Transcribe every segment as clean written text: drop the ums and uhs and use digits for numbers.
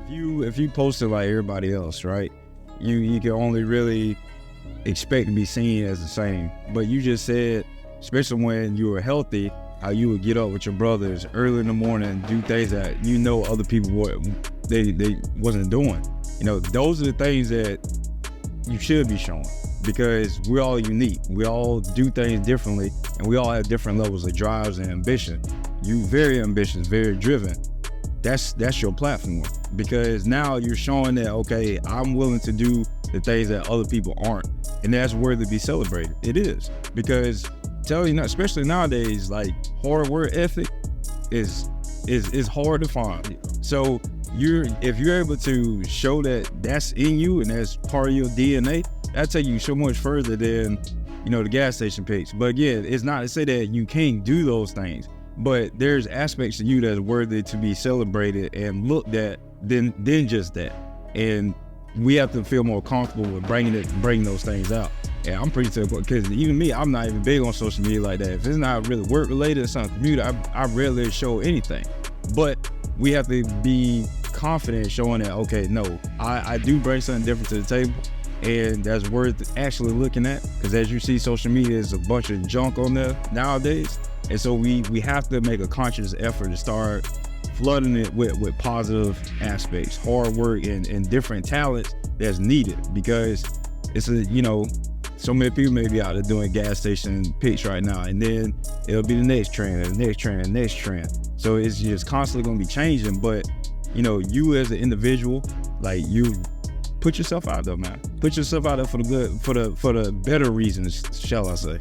If you posted like everybody else, right? You can only really expect to be seen as the same. But you just said, especially when you were healthy, how you would get up with your brothers early in the morning and do things that you know other people they wasn't doing. You know, those are the things that you should be showing, because we're all unique. We all do things differently, and we all have different levels of drives and ambition. You very ambitious, very driven. That's your platform, because now you're showing that, okay, I'm willing to do the things that other people aren't, and that's worthy to be celebrated. It is, because tell you, especially nowadays, like hard work ethic is hard to find. So if you're able to show that that's in you and that's part of your DNA, that'll take you so much further than, the gas station pics. But again, it's not to say that you can't do those things, but there's aspects of you that's worthy to be celebrated and looked at than just that. And we have to feel more comfortable with bringing those things out. And I'm pretty typical, because even me, I'm not even big on social media like that. If it's not really work related or something community, I rarely show anything. But we have to be confident showing that, okay, no, I do bring something different to the table, and that's worth actually looking at. Because as you see, social media is a bunch of junk on there nowadays. And so we have to make a conscious effort to start flooding it with positive aspects, hard work, and different talents that's needed, because it's so many people may be out there doing gas station pics right now, and then it'll be the next trend, the next trend, the next trend. So it's just constantly going to be changing. But you as an individual, like, you put yourself out there, man. Put yourself out there for the good, for the better reasons, shall I say.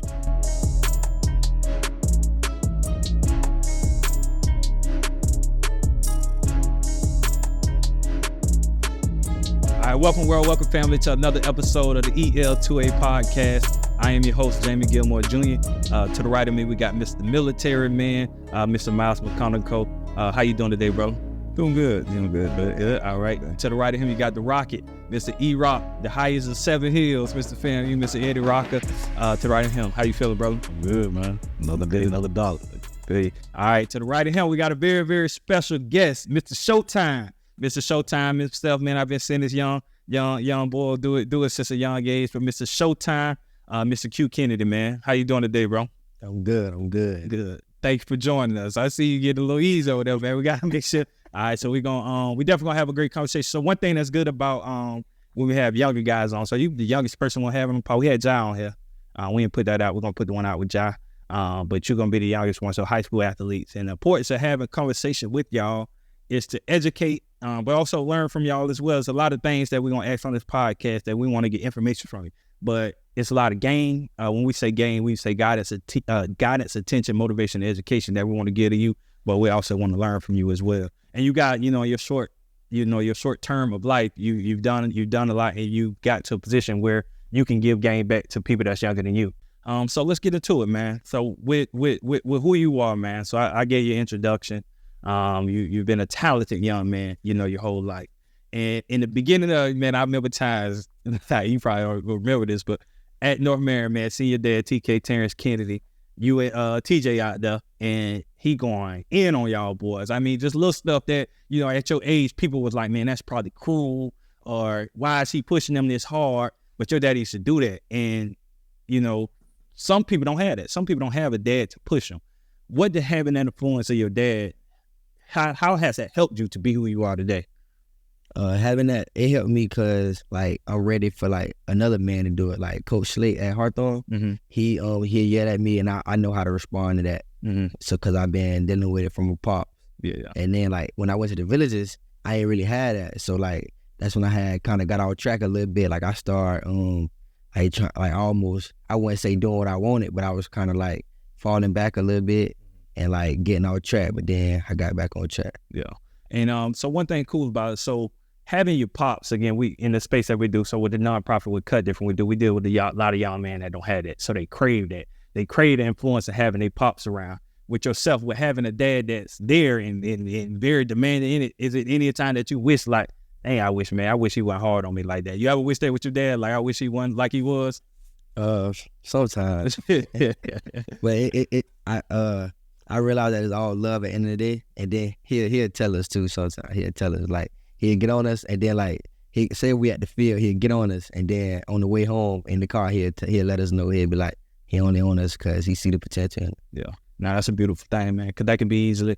All right, welcome family to another episode of the EL2A podcast. I am your host, Jamie Gilmore Jr. To the right of me, we got Mr. Military Man, Mr. Miles McConaughey. How you doing today, bro? Doing good, but yeah. All right. To the right of him, you got the Rocket, Mr. E-Rock, the highest of 7 hills, Mr. Fan, you, Mr. Eddie Rocker. To the right of him, how you feeling, brother? I'm good, man. Another day, another dollar. Good. All right, to the right of him, we got a very, very special guest, Mr. Showtime. Mr. Showtime himself, man. I've been seeing this young boy do it since a young age. But Mr. Showtime, Mr. Q Kennedy, man. How you doing today, bro? I'm good. Good. Thanks for joining us. I see you getting a little easy over there, man. We gotta make sure. All right, so we definitely gonna have a great conversation. So one thing that's good about when we have younger guys on, so you the youngest person we'll have on the pod. We had Jai on here. We didn't put that out. We're gonna put the one out with Jai. But you're gonna be the youngest one. So high school athletes, and the importance of having a conversation with y'all is to educate, but also learn from y'all as well. There's a lot of things that we're going to ask on this podcast that we want to get information from you, but it's a lot of game. When we say game, we say guidance, attention, motivation, and education that we want to give to you, but we also want to learn from you as well. And you got, your short term of life, you've done a lot, and you got to a position where you can give game back to people that's younger than you. So let's get into it, man. So with who you are, man. So I gave you an introduction. You've been a talented young man, your whole life. And in the beginning of, man, I remember times, you probably don't remember this, but at North Marion, man, seeing your dad, TK Terrence Kennedy, you and TJ out there, and he going in on y'all boys. I mean, just little stuff that, at your age, people was like, man, that's probably cruel, or why is he pushing them this hard? But your dad used to do that. And, some people don't have that. Some people don't have a dad to push them. What did having that influence of your dad, how has that helped you to be who you are today? Having that, it helped me because, like, I'm ready for, like, another man to do it. Like Coach Slate at Hawthorne, he yelled at me, and I know how to respond to that. So, because I've been dealing with it from a pop. Yeah. And then, like, when I went to the villages, I ain't really had that. So, like, that's when I had kind of got off track a little bit. Like, I started, I wouldn't say doing what I wanted, but I was kind of, like, falling back a little bit and, like, getting off track. But then I got back on track. Yeah. And so one thing cool about it, so having your pops, again, we in the space that we do, so with the nonprofit, we cut different. We deal with a lot of young men that don't have that. So they crave that. They crave the influence of having their pops around. With yourself, with having a dad that's there and very demanding in it, is it any time that you wish, like, hey, I wish he went hard on me like that? You ever wish that with your dad? Like, I wish he wasn't like he was? Sometimes. But I realize that it's all love at the end of the day, and then he'll tell us too sometimes. He'll tell us, like, he'd get on us, and then like he say we at the field, he'd get on us, and then on the way home in the car, he'd let us know. He'd be like, he only on us because he see the potential. Yeah, now that's a beautiful thing, man, because that can be easily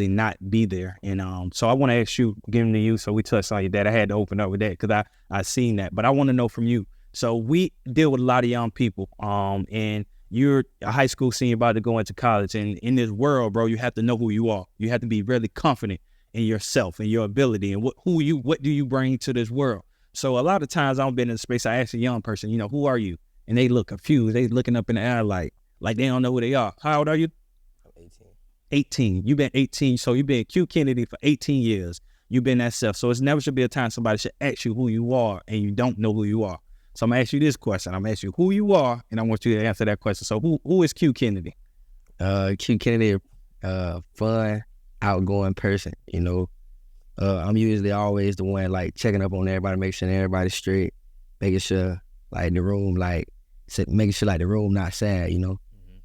not be there. And so I want to ask you, giving to you, so we touched on your dad. I had to open up with that because I seen that, but I want to know from you. So we deal with a lot of young people, and you're a high school senior about to go into college, and in this world, bro, you have to know who you are. You have to be really confident in yourself and your ability and what do you bring to this world. So a lot of times I've been in a space, I ask a young person, who are you? And they look confused. They looking up in the air like they don't know who they are. How old are you? I'm 18. 18. You've been 18. So you've been Q Kennedy for 18 years. You've been that self. So it's never should be a time somebody should ask you who you are and you don't know who you are. So I'm gonna ask you this question. I'm gonna ask you who you are, and I want you to answer that question. So who is Q Kennedy? Q Kennedy, fun, outgoing person. I'm usually always the one like checking up on everybody, making sure everybody's straight, making sure like the room making sure like the room not sad.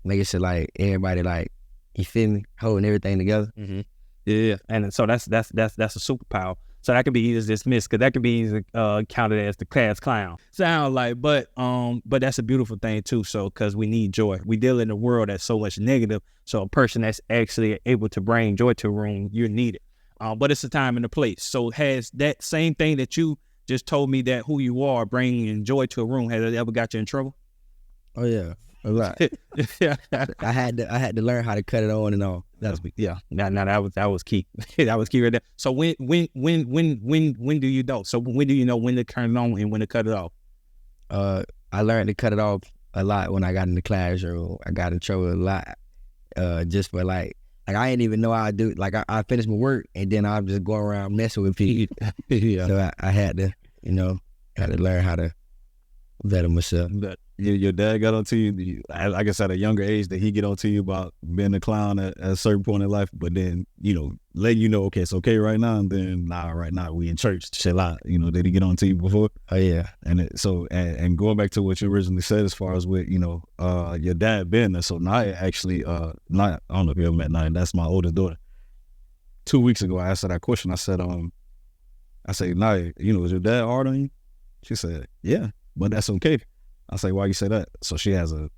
Making sure like everybody like, you feel me, holding everything together. Mm-hmm. Yeah, and so that's a superpower. So that could be easily dismissed, because that could be easily counted as the class clown. Sound like, but that's a beautiful thing too. So, because we need joy. We deal in a world that's so much negative. So a person that's actually able to bring joy to a room, you're needed. But it's a time and a place. So has that same thing that you just told me, that who you are, bringing joy to a room, has it ever got you in trouble? Oh yeah, a lot. I had to learn how to cut it on and off. That's yeah. Now that was key. That was key right there. So when do you know? So when do you know when to turn it on and when to cut it off? I learned to cut it off a lot when I got in the classroom. I got in trouble a lot, just for like I didn't even know how to do it. Like I finished my work and then I'm just going around messing with people. Yeah. So I had to, learn how to better myself. But your dad got onto you, I guess at a younger age, that he get onto you about being a clown at a certain point in life, but then, letting you know, okay, it's okay right now, and then, nah, right now, we in church, chill out. Did he get onto you before? Oh, yeah. And going back to what you originally said as far as with, your dad being there, so Naya actually, I don't know if you ever met Naya, that's my oldest daughter. 2 weeks ago, I asked her that question. I said, Naya, is your dad hard on you? She said, yeah, but that's okay. I say, why you say that? So she has a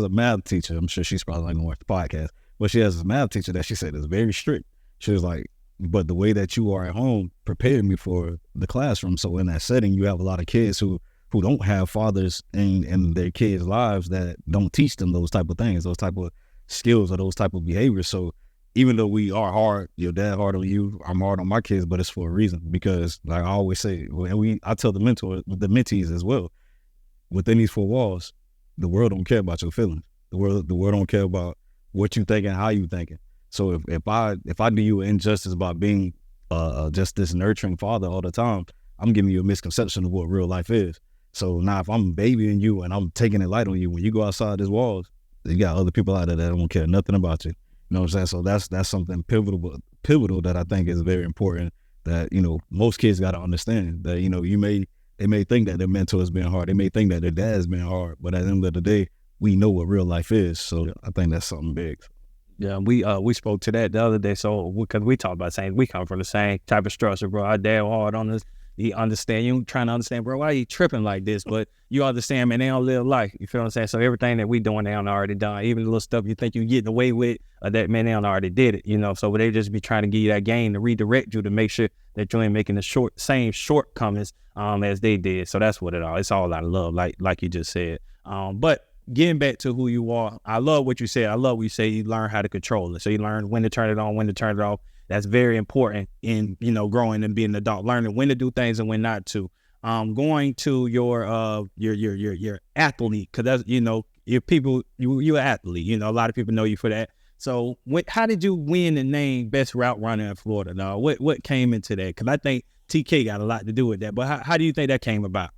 math teacher. I'm sure she's probably not gonna watch the podcast, but she has a math teacher that she said is very strict. She was like, but the way that you are at home prepared me for the classroom. So in that setting, you have a lot of kids who don't have fathers in their kids' lives that don't teach them those type of things, those type of skills or those type of behaviors. So even though we are hard, your dad hard on you, I'm hard on my kids, but it's for a reason. Because like I always say, and I tell the mentees as well, within these four walls, the world don't care about your feelings. The world don't care about what you thinking, how you thinking. So if I do you an injustice by being just this nurturing father all the time, I'm giving you a misconception of what real life is. So now if I'm babying you and I'm taking it light on you, when you go outside these walls, you got other people out there that don't care nothing about you. You know what I'm saying? So that's something pivotal that I think is very important, that, most kids got to understand that, they may think that their mentor is being hard. They may think that their dad's being hard, but at the end of the day, we know what real life is. So I think that's something big. Yeah, we spoke to that the other day. So because we talked about saying we come from the same type of structure, bro. Our dad hard on us. He understand. You trying to understand, bro, why you tripping like this? But you understand, man, they don't live life. You feel what I'm saying? So everything that we doing, they don't already done. Even the little stuff you think you getting away with, that, man, they don't already did it, So they just be trying to give you that game to redirect you to make sure that you ain't making the same shortcomings as they did. So that's what it's all out of love, like you just said. But getting back to who you are, I love what you said. I love what you say. You learn how to control it. So you learn when to turn it on, when to turn it off. That's very important in, growing and being an adult, learning when to do things and when not to. Going to your athlete, because that's, if people, you're an athlete, a lot of people know you for that. So how did you win the name Best Route Runner in Florida? Now, what came into that? Because I think TK got a lot to do with that. But how do you think that came about?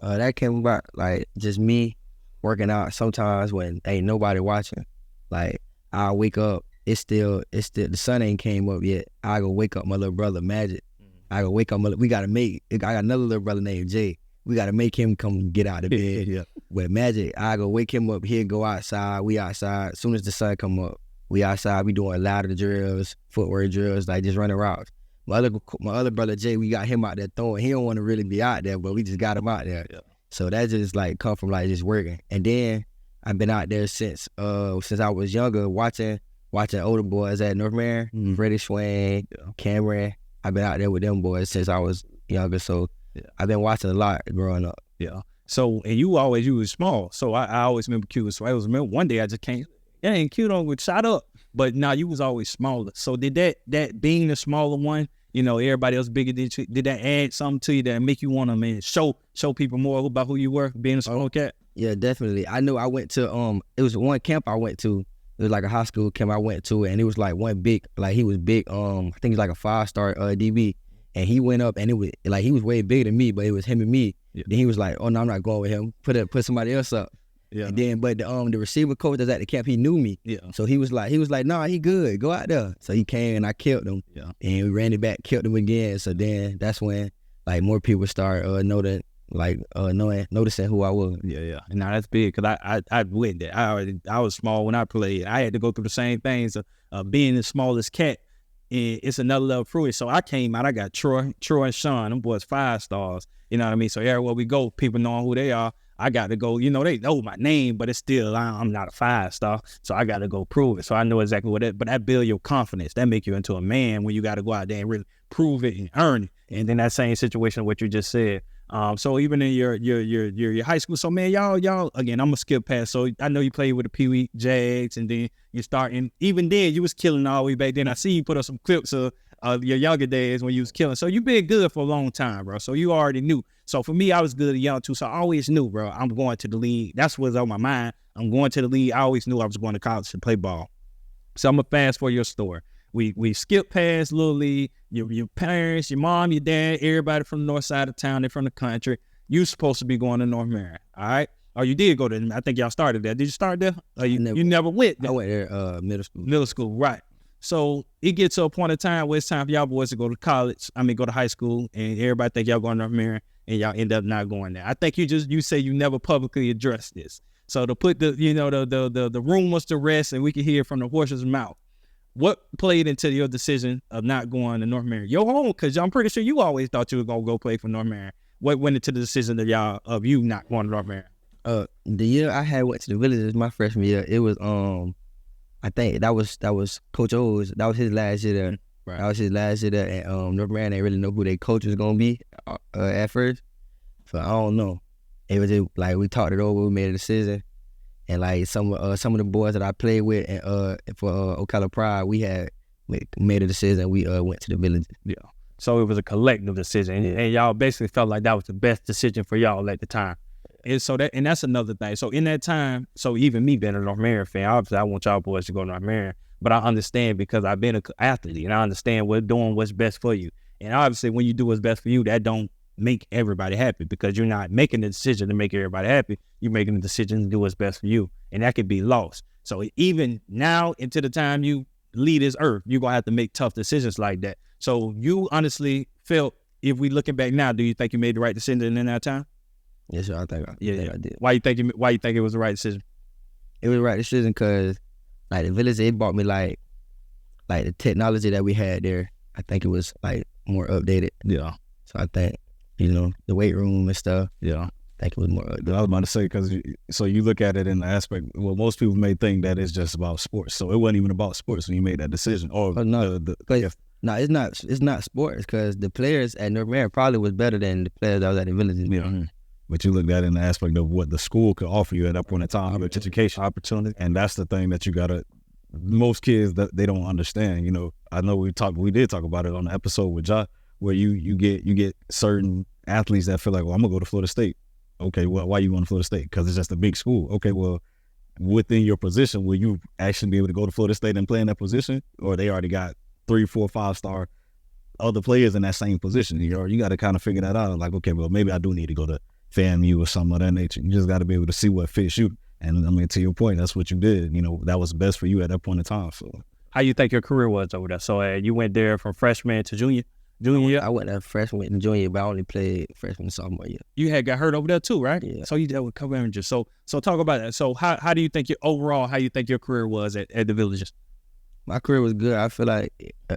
That came about like just me working out sometimes when ain't nobody watching. Like I'll wake up, it's still the sun ain't came up yet. I go wake up my little brother Magic. I go wake up I got another little brother named Jay. We gotta make him come get out of bed. Yeah. With Magic, I go wake him up, he'll go outside, we outside. As soon as the sun come up, we outside, we doing ladder drills, footwork drills, like just running routes. my other brother Jay, we got him out there throwing. He don't want to really be out there, but we just got him out there. Yeah. So that just like come from like just working. And then I've been out there since I was younger, watching older boys at North Marion, Freddie Swain, Cameron. I've been out there with them boys since I was younger. So I've been watching a lot growing up. Yeah. So, and you was small. So I always remember Q. So I remember one day I just came, and Q don't get shot up. But now you was always smaller. So did that being the smaller one, everybody else bigger than you, did that add something to you that make you want to, show people more about who you were being a small cat? Yeah, definitely. I knew I went to, it was one camp I went to. It was like a high school camp I went to, and it was like one big, like he was big, I think he's like a 5-star DB. And he went up, and it was like he was way bigger than me, but it was him and me. Yeah. Then he was like, "Oh no, I'm not going with him. Put somebody else up." Yeah. And then, but the receiver coach that's at the camp, he knew me. Yeah. So he was like, "Nah, he good. Go out there." So he came and I killed him. Yeah. And we ran it back, killed him again. So then that's when like more people start noticing who I was. Yeah, yeah. And now that's big because I went there. I was small when I played. I had to go through the same things of being the smallest cat. And it's another level fruit. So I came out, I got Troy and Sean, them boys 5 stars. You know what I mean? So everywhere we go, people knowing who they are, I got to go, they know my name, but it's still, I'm not a 5-star. So I got to go prove it. So I know exactly what but that build your confidence. That make you into a man when you got to go out there and really prove it and earn it. And then that same situation, what you just said. So even in your high school, so man, y'all again, I'm gonna skip past. So I know you played with the Pee Wee Jags, and then you starting. Even then, you was killing all the way back then. I see you put up some clips of your younger days when you was killing. So you been good for a long time, bro. So you already knew. So for me, I was good young too. So I always knew, bro, I'm going to the league. That's what's on my mind. I'm going to the league. I always knew I was going to college to play ball. So I'm gonna fast for your story. We skip past Little League, your parents, your mom, your dad, everybody from the north side of town, they're from the country. You supposed to be going to North Marion, all right? Or you did go to, I think y'all started there. Did you start there? Or you never went there? I went there middle school. Middle school, right. So it gets to a point of time where it's time for y'all boys to go to high school, and everybody think y'all going to North Marion, and y'all end up not going there. I think you say you never publicly addressed this. So to put the rumors to rest, and we can hear from the horse's mouth. What played into your decision of not going to North Marion? Your home, because I'm pretty sure you always thought you were going to go play for North Marion. What went into the decision of you not going to North Marion? The year I went to the Villages, my freshman year, it was I think that was Coach O's. That was his last year there. Right. That was his last year there, and North Marion didn't really know who their coach was gonna be at first. So I don't know. It was like we talked it over, we made a decision. And like some of the boys that I played with for Ocala Pride, we had made a decision. We went to the Villages. Yeah. So it was a collective decision, and y'all basically felt like that was the best decision for y'all at the time. And so that's another thing. So in that time, so even me being a North Marion fan, obviously I want y'all boys to go to North Marion, but I understand because I've been an athlete and I understand doing what's best for you. And obviously when you do what's best for you, that don't make everybody happy because you're not making the decision to make everybody happy. You're making the decision to do what's best for you, and that could be lost. So even now into the time you leave this earth, you're gonna have to make tough decisions like that. So you honestly felt, if we looking back now, do you think you made the right decision in that time? Yes, sir. I think I did. Why you think it was the right decision? It was the right decision because like the Village, it brought me like the technology that we had there. I think it was like more updated. Yeah. So I think the weight room and stuff. Yeah. I think it was more updated. I was about to say because so you look at it in the aspect. Well, most people may think that it's just about sports. So it wasn't even about sports when you made that decision. Or no, it's not sports because the players at North Marion probably was better than the players that was at the Villages. Yeah. Mm-hmm. But you looked at it in the aspect of what the school could offer you at that point in time, your education opportunity. And that's the thing that you gotta, most kids that they don't understand. I know we did talk about it on the episode with Ja, where you get certain athletes that feel like, well, I'm gonna go to Florida State. Okay, well, why you going to Florida State? Because it's just a big school. Okay, well, within your position, will you actually be able to go to Florida State and play in that position? Or they already got 3, 4, 5-star other players in that same position? You got to kind of figure that out. Like, okay, well, maybe I do need to go to FAMU or something of that nature. You just got to be able to see what fits you. And I mean, to your point, that's what you did. That was best for you at that point in time. So, how you think your career was over there? So you went there from freshman to junior year? I went there freshman and junior, but I only played freshman and sophomore year. You had got hurt over there too, right? Yeah. So you dealt with couple injuries. So talk about that. So how do you think how you think your career was at the Villages? My career was good. I feel like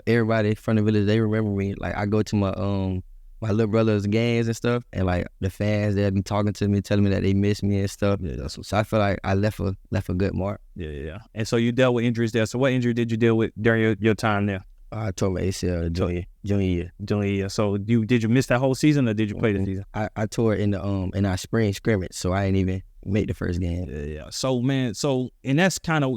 everybody from the village, they remember me. Like I go to my little brother's games and stuff, and like the fans, they'll be talking to me, telling me that they miss me and stuff. Yeah, So I feel like I left a good mark. Yeah. And so you dealt with injuries there. So what injury did you deal with during your time there? I tore my ACL junior year. So did you miss that whole season or did you play the season? I tore it in our spring scrimmage, so I didn't even make the first game. Yeah. So man, and that's kind of,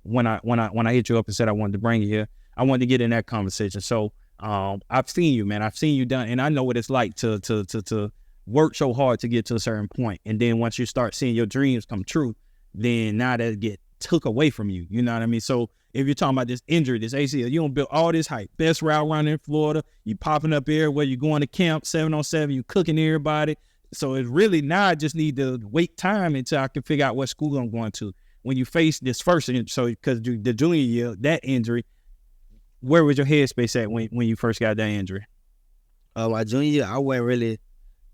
when I hit you up and said I wanted to bring you here, I wanted to get in that conversation. So I've seen you, man. I've seen you done, and I know what it's like to work so hard to get to a certain point. And then once you start seeing your dreams come true, then now that get took away from you. You know what I mean? So if you're talking about this injury, this ACL, you don't build all this hype. Best route runner in Florida. You popping up everywhere. You going to camp 7-on-7. You cooking everybody. So it's really now I just need to wait time until I can figure out what school I'm going to. When you face this first, so because the junior year, that injury, where was your headspace at when you first got that injury? My junior year, I wasn't really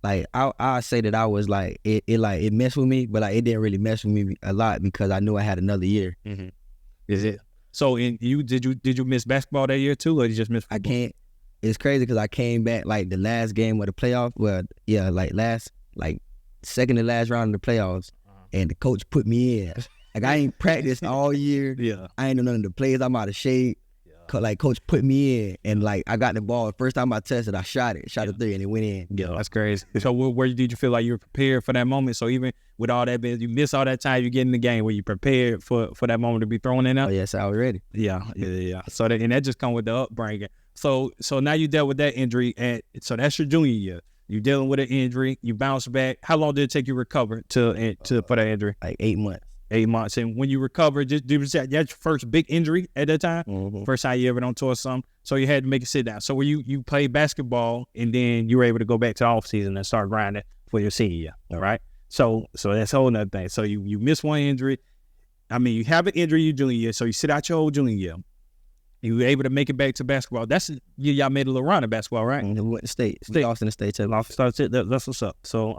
like I say that I was like it messed with me, but like it didn't really mess with me a lot because I knew I had another year. Mm-hmm. Is it? So did you miss basketball that year too, or did you just miss football? I can't. It's crazy because I came back like the last game of the playoff. Well, yeah, like second to last round of the playoffs, and the coach put me in. Like I ain't practiced all year. Yeah, I ain't know none of the plays. I'm out of shape. Like coach put me in, and like I got the ball. First time I tested, I shot a three, and it went in. Yeah, that's crazy. So where did you feel like you were prepared for that moment? So even with all that, you miss all that time you get in the game. Were you prepared for that moment to be thrown in there? Oh yes, I was ready. Yeah. So that just come with the upbringing. So now you dealt with that injury, and so that's your junior year. You dealing with an injury. You bounce back. How long did it take you to recover for that injury? Like 8 months. 8 months. And when you recovered, that's your first big injury at that time? Mm-hmm. First time you ever done tore something? So you had to make it sit down. So where you played basketball and then you were able to go back to off season and start grinding for your senior year, all right? So that's a whole nother thing. So you miss one injury. I mean, you have an injury your junior year, so you sit out your whole junior year. You were able to make it back to basketball. Y'all made a little run of basketball, right? We went to state. We lost in the state championship. That's what's up. So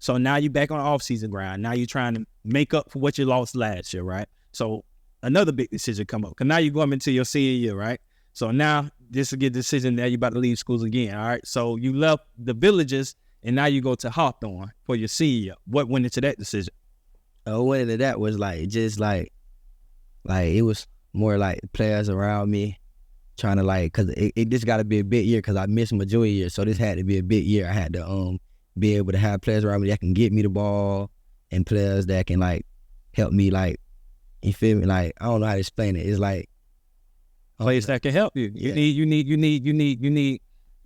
so now you back on off-season grind. Now you're trying to make up for what you lost last year, right? So another big decision come up. Because now you're going into your senior year, right? So now this is a good decision that you're about to leave schools again, all right? So you left the villages, and now you go to Hawthorne for your senior year. What went into that decision? What went into that was like it was more like players around me trying to because it just got to be a big year because I missed my junior year. So this had to be a big year. I had to be able to have players around me that can get me the ball and players that can help me you feel me? I don't know how to explain it. It's players that can help you. Yeah. You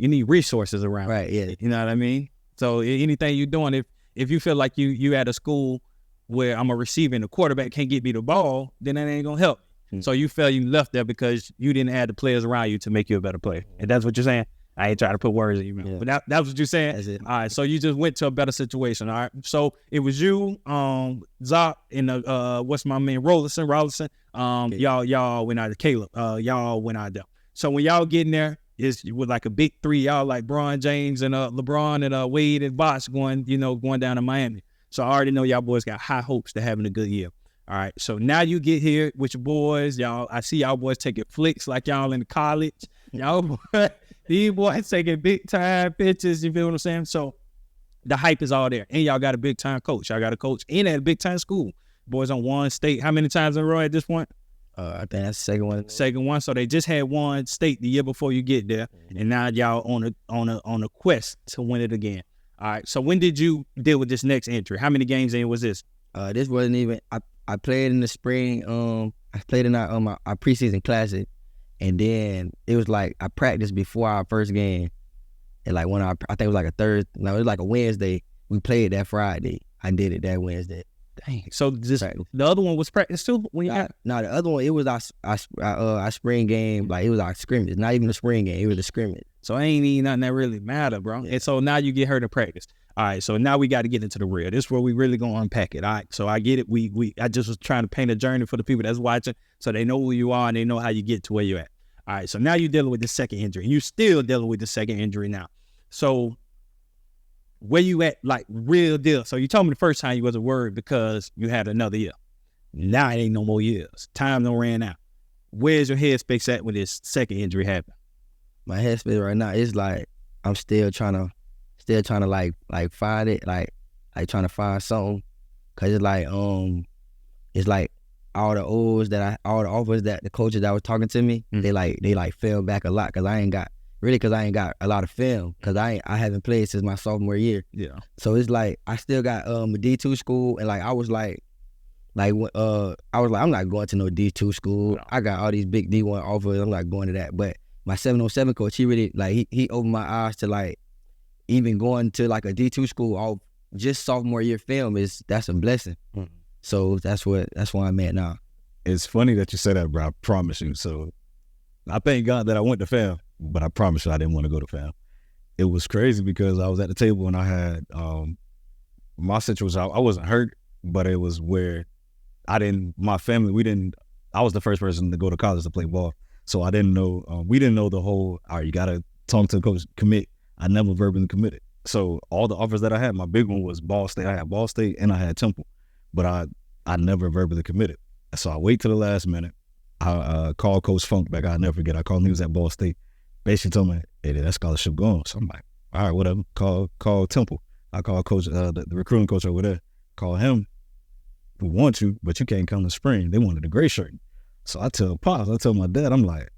need resources around. Right, yeah. You know what I mean? So anything you're doing, if you feel like you at a school where I'm a receiver and the quarterback can't get me the ball, then that ain't gonna help. Mm-hmm. So you felt you left there because you didn't have the players around you to make you a better player. And that's what you're saying? I ain't trying to put words in your mouth, but that's what you're saying. That's it. All right, so you just went to a better situation. All right, so it was you, Zop, and what's my man, Rollinson. Okay. Y'all went out to Caleb. Y'all went out there. So when y'all getting there, it's with like a big three. Y'all like Bron James and LeBron and Wade and Bosh going down to Miami. So I already know y'all boys got high hopes to having a good year. All right, so now you get here with your boys. Y'all, I see y'all boys taking flicks like y'all in college. Y'all. These boys taking big time pictures, you feel what I'm saying? So the hype is all there. And y'all got a big time coach. Y'all got a coach in at a big time school. Boys on one state. How many times in a row at this point? I think that's the second one. Second one. So they just had one state the year before you get there. Mm-hmm. And now y'all on a quest to win it again. All right. So when did you deal with this next entry? How many games in was this? This wasn't even I played in the spring. I played in our preseason classic. And then it was like I practiced before our first game, and I think it was like a Thursday. No, it was like a Wednesday. We played that Friday. I did it that Wednesday. Dang. So the other one was practice too? No, the other one it was our spring game. Like it was our scrimmage. Not even a spring game. It was a scrimmage. So ain't even nothing that really matter, bro. Yeah. And so now you get hurt in practice. All right. So now we got to get into the real. This is where we really gonna unpack it. All right. So I get it. I just was trying to paint a journey for the people that's watching, so they know who you are and they know how you get to where you're at. All right, so now you're dealing with the second injury. You're still dealing with the second injury now. So where you at, like, real deal? So you told me the first time you wasn't worried because you had another year. Now it ain't no more years. Time don't ran out. where's your headspace at when this second injury happened? My headspace right now is like I'm still trying to like find it, like trying to find something, cause it's like all the offers that the coaches that was talking to me, they fell back a lot, cause I ain't got a lot of film, cause I haven't played since my sophomore year. Yeah. So it's like I still got a D2 school, and like I was like I'm not going to no D2 school. I got all these big D1 offers. I'm not going to that. But my 707 coach, he really like he opened my eyes to like even going to like a D2 school off just sophomore year film that's a blessing. Mm-hmm. So that's where I'm at now. It's funny that you said that, bro. I promise you. So I thank God that I went to FAM, but I promise you I didn't want to go to FAM. It was crazy because I was at the table and I had my situation. I wasn't hurt, but it was where I was the first person to go to college to play ball. So I didn't know, we didn't know the whole, all right, you got to talk to the coach, commit. I never verbally committed. So all the offers that I had, my big one was Ball State. I had Ball State and I had Temple, but I never verbally committed. So I wait to the last minute. I called Coach Funk back. I'll never forget. I called him. He was at Ball State. Basically told me, hey, that scholarship gone. So I'm like, all right, whatever. Call Temple. I called Coach, the recruiting coach over there. Call him. We want you, but you can't come in the spring. They wanted a gray shirt. So I tell my dad, I'm like,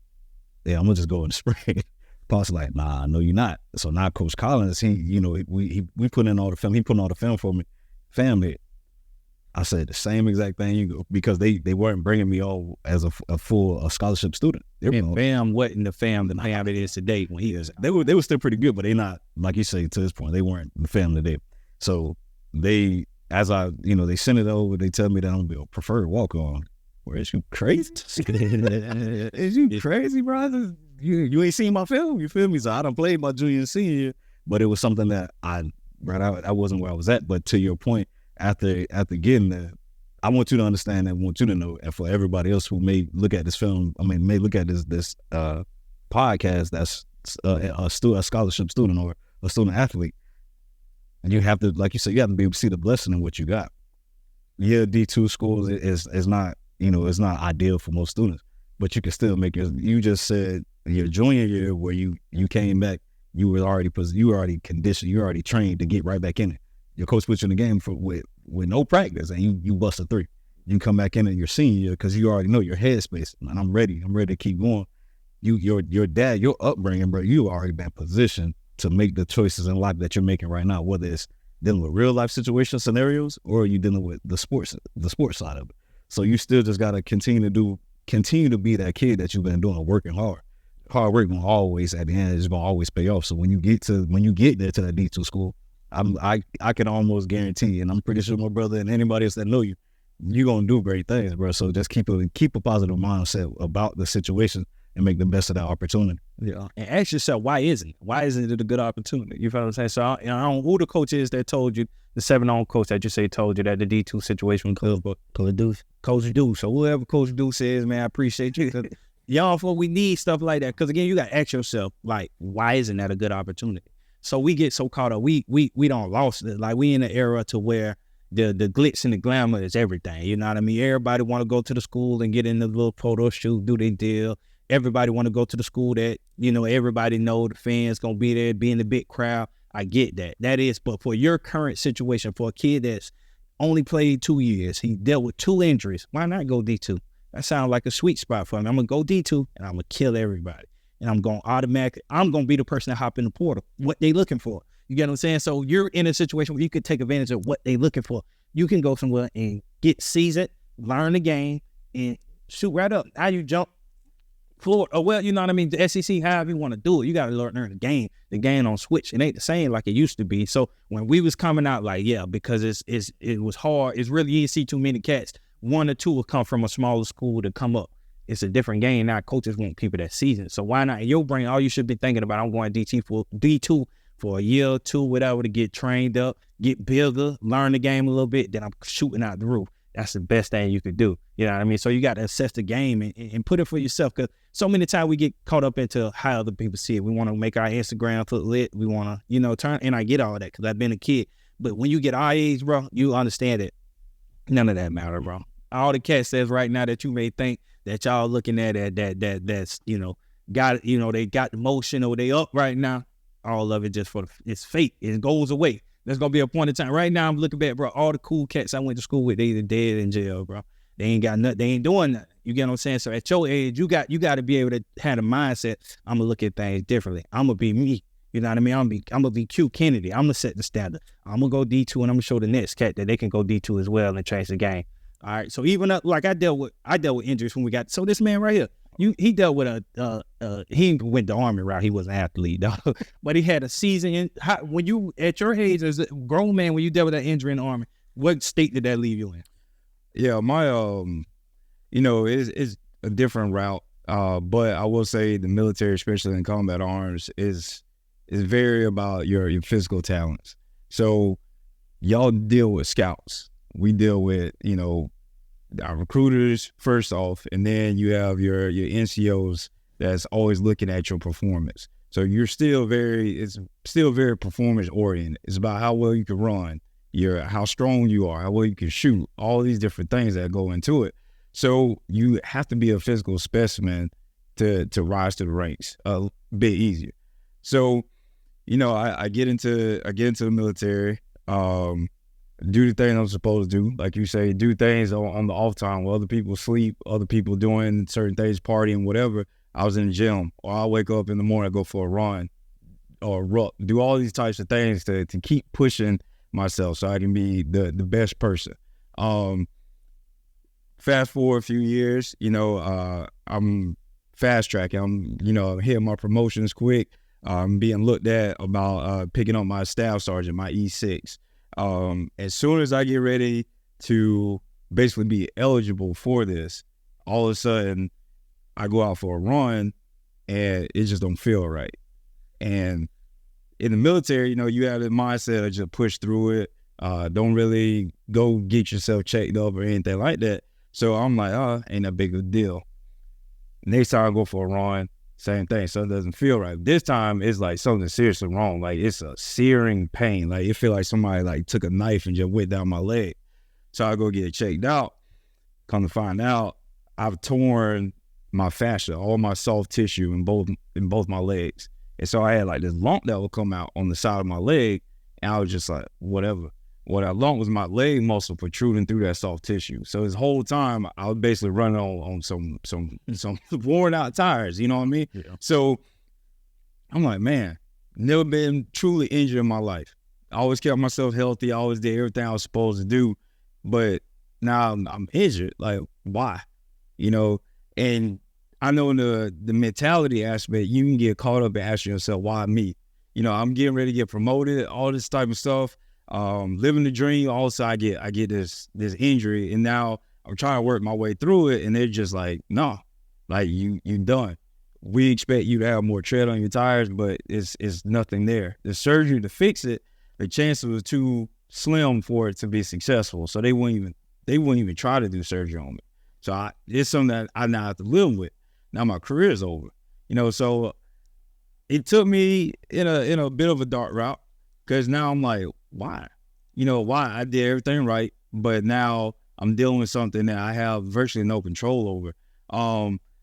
yeah, I'm gonna just go in the spring. Pops like, nah, no, you're not. So now Coach Collins, we put in all the film. He put in all the film for me. Family. I said the same exact thing because they weren't bringing me all as a full scholarship student. Fam wasn't the fam it is today when he is. They were still pretty good, but they not, like you say, to this point, they weren't the fam today. So they sent it over, they tell me that I'm gonna be a preferred walk-on. Where is you crazy? Is you crazy, brother? You ain't seen my film, you feel me? So I done played my junior and senior year, but it was something that I wasn't where I was at. But to your point, after getting there, I want you to understand and want you to know, and for everybody else who may look at this film, may look at this podcast that's a scholarship student or a student athlete, and you have to, like you said, you have to be able to see the blessing in what you got. Yeah, D2 schools is not, it's not ideal for most students, but you can still make you just said your junior year where you came back, you were already conditioned, you were already trained to get right back in it. Your coach put you in the game with no practice, and you bust a 3. You can come back in your senior year because you already know your headspace. And I'm ready to keep going. Your dad, your upbringing, bro, you already been positioned to make the choices in life that you're making right now, whether it's dealing with real life situation scenarios or you dealing with the sports side of it. So you still just gotta continue to be that kid that you've been doing, working hard. Hard work gonna always, at the end, is gonna always pay off. So when you get there to that D2 school, I can almost guarantee, and I'm pretty sure my brother and anybody else that know you, you're gonna do great things, bro. So just keep a positive mindset about the situation and make the best of that opportunity. Yeah, and ask yourself, why isn't it a good opportunity? You feel what I'm saying? So I don't know who the coach is that told you, the 7-on coach that you say told you that the D2 situation was Coach Deuce. So whoever Coach Deuce is, man, I appreciate you. Y'all, we need stuff like that, because again, you got to ask yourself, like, why isn't that a good opportunity? So we get so caught up, we don't lost it. Like, we in an era to where the glitz and the glamour is everything. You know what I mean? Everybody want to go to the school and get in the little photo shoot, do their deal. Everybody want to go to the school that, everybody know the fans going to be there, be in the big crowd. I get that. That is, but for your current situation, for a kid that's only played 2 years, he dealt with 2 injuries, why not go D2? That sounds like a sweet spot for me. I'm going to go D2 and I'm going to kill everybody. And I'm going to be the person that hop in the portal, what they looking for. You get what I'm saying? So you're in a situation where you could take advantage of what they looking for. You can go somewhere and get seasoned, learn the game, and shoot right up. Now you jump forward. Or, well, you know what I mean? The SEC, however you want to do it, you got to learn the game. The game on Switch, it ain't the same like it used to be. So when we was coming out, like, yeah, because it was hard. It's really easy to see too many cats. 1 or 2 will come from a smaller school to come up. It's a different game now. Coaches want people that seasoned. So why not? In your brain, all you should be thinking about, I'm going D2 for a year or 2, whatever, to get trained up, get bigger, learn the game a little bit, then I'm shooting out the roof. That's the best thing you could do. You know what I mean? So you got to assess the game and put it for yourself, because so many times we get caught up into how other people see it. We want to make our Instagram look lit. We want to, turn, and I get all that because I've been a kid. But when you get our age, bro, you understand that none of that matter, bro. All the cat says right now that you may think that y'all looking at that's got they got the motion or they up right now. All of it just it's fake. It goes away. There's gonna be a point in time. Right now, I'm looking back, bro. All the cool cats I went to school with, they either dead in jail, bro. They ain't got nothing. They ain't doing nothing. You get what I'm saying? So at your age, you got to be able to have a mindset. I'm gonna look at things differently. I'm gonna be me. You know what I mean? I'm gonna be Q Kennedy. I'm gonna set the standard. I'm gonna go D2 and I'm gonna show the next cat that they can go D2 as well and change the game. All right. So even up, like I dealt with injuries when we got. So this man right here, he dealt with he went the army route. He was an athlete, though, but he had a season. When you at your age as a grown man, when you dealt with that injury in the army, what state did that leave you in? Yeah, my it's a different route. But I will say the military, especially in combat arms, is very about your physical talents. So y'all deal with scouts. We deal with, our recruiters first off, and then you have your NCOs that's always looking at your performance. So it's still very performance oriented. It's about how well you can run, how strong you are, how well you can shoot, all these different things that go into it. So you have to be a physical specimen to rise to the ranks a bit easier. So, I get into the military, do the things I'm supposed to do. Like you say, do things on the off time while other people sleep, other people doing certain things, partying, whatever. I was in the gym, or I'll wake up in the morning, go for a run or a ruck, do all these types of things to keep pushing myself so I can be the best person. Fast forward a few years, I'm fast tracking. I'm, hitting my promotions quick. I'm being looked at about picking up my staff sergeant, my E6. As soon as I get ready to basically be eligible for this, all of a sudden I go out for a run and it just don't feel right. And in the military, you have the mindset of just push through it. Don't really go get yourself checked up or anything like that. So I'm like, ain't that big of a deal. Next time I go for a run, same thing. Something doesn't feel right. This time it's like something seriously wrong. Like it's a searing pain. Like it feel like somebody like took a knife and just went down my leg. So I go get it checked out. Come to find out, I've torn my fascia, all my soft tissue in both my legs. And so I had like this lump that would come out on the side of my leg. And I was just like, whatever. What I lump was my leg muscle protruding through that soft tissue. So this whole time I was basically running on some worn out tires, you know what I mean? Yeah. So I'm like, man, never been truly injured in my life. I always kept myself healthy. I always did everything I was supposed to do. But now I'm injured. Like, why? And I know in the mentality aspect, you can get caught up and ask yourself, why me? I'm getting ready to get promoted, all this type of stuff. Living the dream. Also, I get this injury, and now I'm trying to work my way through it, and they're just like, no, like you done. We expect you to have more tread on your tires, but it's nothing there. The surgery to fix it, the chances was too slim for it to be successful, so they wouldn't even try to do surgery on me. So it's something that I now have to live with. Now my career is over, So it took me in a bit of a dark route, because now I'm like, why? Why? I did everything right, but now I'm dealing with something that I have virtually no control over.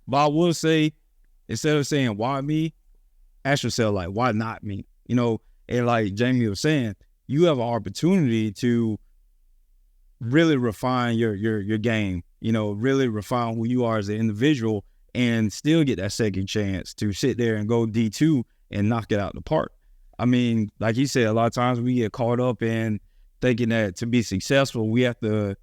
But I will say, instead of saying, why me, ask yourself, like, why not me? And like Jamie was saying, you have an opportunity to really refine your game, really refine who you are as an individual and still get that second chance to sit there and go D2 and knock it out the park. I mean, like you said, a lot of times we get caught up in thinking that to be successful, we have to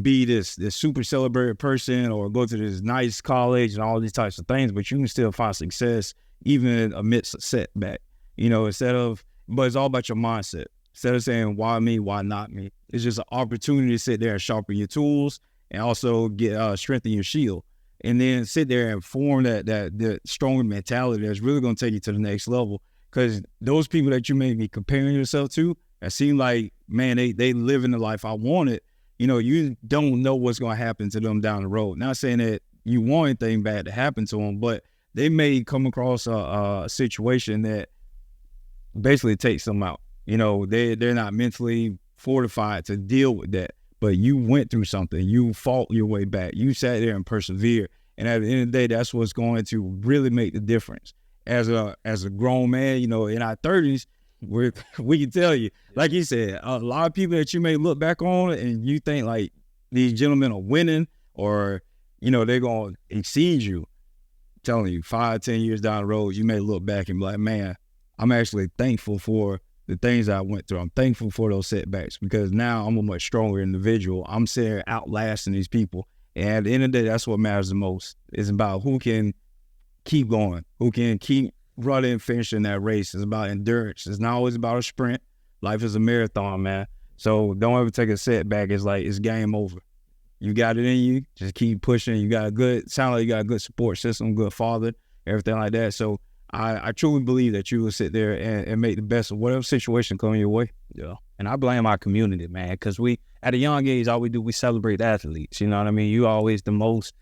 be this super celebrated person or go to this nice college and all these types of things, but you can still find success even amidst a setback, but it's all about your mindset. Instead of saying, why me, why not me? It's just an opportunity to sit there and sharpen your tools and also get strengthen your shield. And then sit there and form that stronger mentality that's really going to take you to the next level. Because those people that you may be comparing yourself to, that seem like, man, they live in the life I wanted, you don't know what's going to happen to them down the road. Not saying that you want anything bad to happen to them, but they may come across a situation that basically takes them out. They're not mentally fortified to deal with that. But you went through something. You fought your way back. You sat there and persevered. And at the end of the day, that's what's going to really make the difference. As a grown man, you know, in our 30s, we can tell you, like you said, a lot of people that you may look back on and you think like these gentlemen are winning or, you know, they're going to exceed you. I'm telling you, 5-10 years down the road, you may look back and be like, man, I'm actually thankful for the things I went through. I'm thankful for those setbacks because now I'm a much stronger individual. I'm sitting here outlasting these people. And at the end of the day, that's what matters the most. It's about who can keep going, who can keep running, finishing that race. It's about endurance. It's not always about a sprint. Life is a marathon, man. So don't ever take a setback. It's like it's game over. You got it in you. Just keep pushing. You got sound like you got a good support system, good father, everything like that. So I truly believe that you will sit there and make the best of whatever situation coming your way. Yeah. And I blame our community, man, because we, at a young age, all we do, we celebrate athletes. You know what I mean? You always the most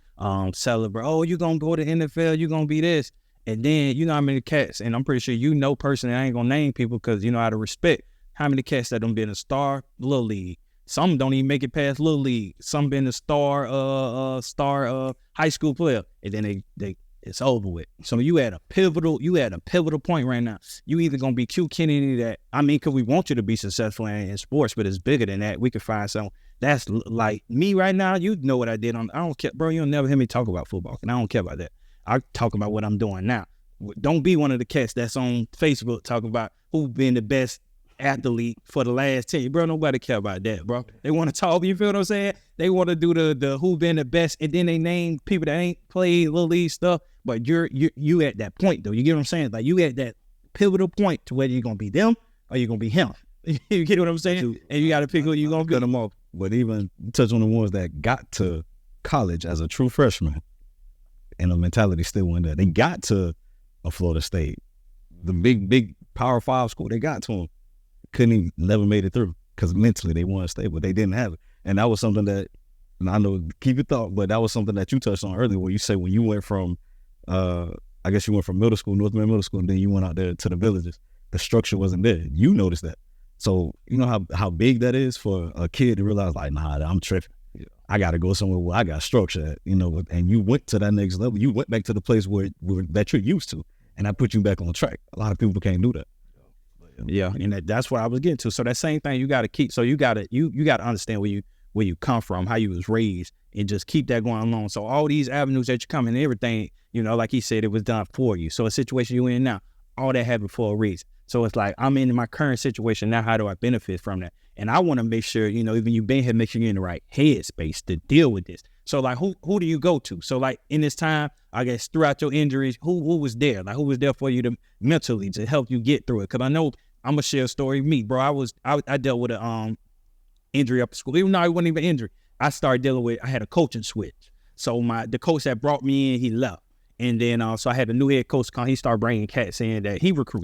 celebrate. Oh, you're going to go to NFL. You're going to be this. And then, you know how many cats, and I'm pretty sure you know personally, I ain't going to name people because you know how to respect how many cats that done been a star Little League. Some don't even make it past Little League. Some been a star high school player. And then it's over with. So you at a pivotal point right now. You either gonna be cute Kennedy that, I mean, cause we want you to be successful in sports, but it's bigger than that. We could find something that's like me right now. You know what I did I don't care, bro. You'll never hear me talk about football, and I don't care about that. I talk about what I'm doing now. Don't be one of the cats that's on Facebook talking about who been the best athlete for the last 10 years. Bro, nobody care about that, bro. They want to talk, you feel what I'm saying? They want to do the who been the best, and then they name people that ain't played Little League stuff, but you at that point, though. You get what I'm saying? Like, you at that pivotal point to whether you're going to be them or you're going to be him. You get what I'm saying? And you got to pick who you're going to be. Cut them off. But even touch on the ones that got to college as a true freshman, and the mentality still went there. They got to a Florida State, the big Power 5 school. They got to them. Never made it through because mentally they weren't stable. They didn't have it. And that was something that, and I know, keep your thought, but that was something that you touched on earlier where you say when you went from, I guess you went from middle school, North Middle School, and then you went out there to the villages. The structure wasn't there. You noticed that. So you know how big that is for a kid to realize, like, nah, I'm tripping. Yeah. I got to go somewhere where I got structure at, you know, and you went to that next level. You went back to the place where that you're used to, and I put you back on track. A lot of people can't do that. Yeah, and that's what I was getting to. So that same thing you got to keep. So you got to understand where you come from, how you was raised, and just keep that going along. So all these avenues that you come in, everything, you know, like he said, it was done for you. So a situation you in now, all that happened for a reason. So it's like, I'm in my current situation now. How do I benefit from that? And I want to make sure, you know, even you been here, make sure you're in the right headspace to deal with this. So like, who do you go to? So like in this time, I guess throughout your injuries, who was there? Like, who was there for you to mentally to help you get through it? Because I know, I'm gonna share a story. Me, bro, I dealt with a injury up at school. Even though it wasn't even injury, I started dealing with. I had a coaching switch. So the coach that brought me in, he left, and then so I had a new head coach come. He started bringing cats in that he recruit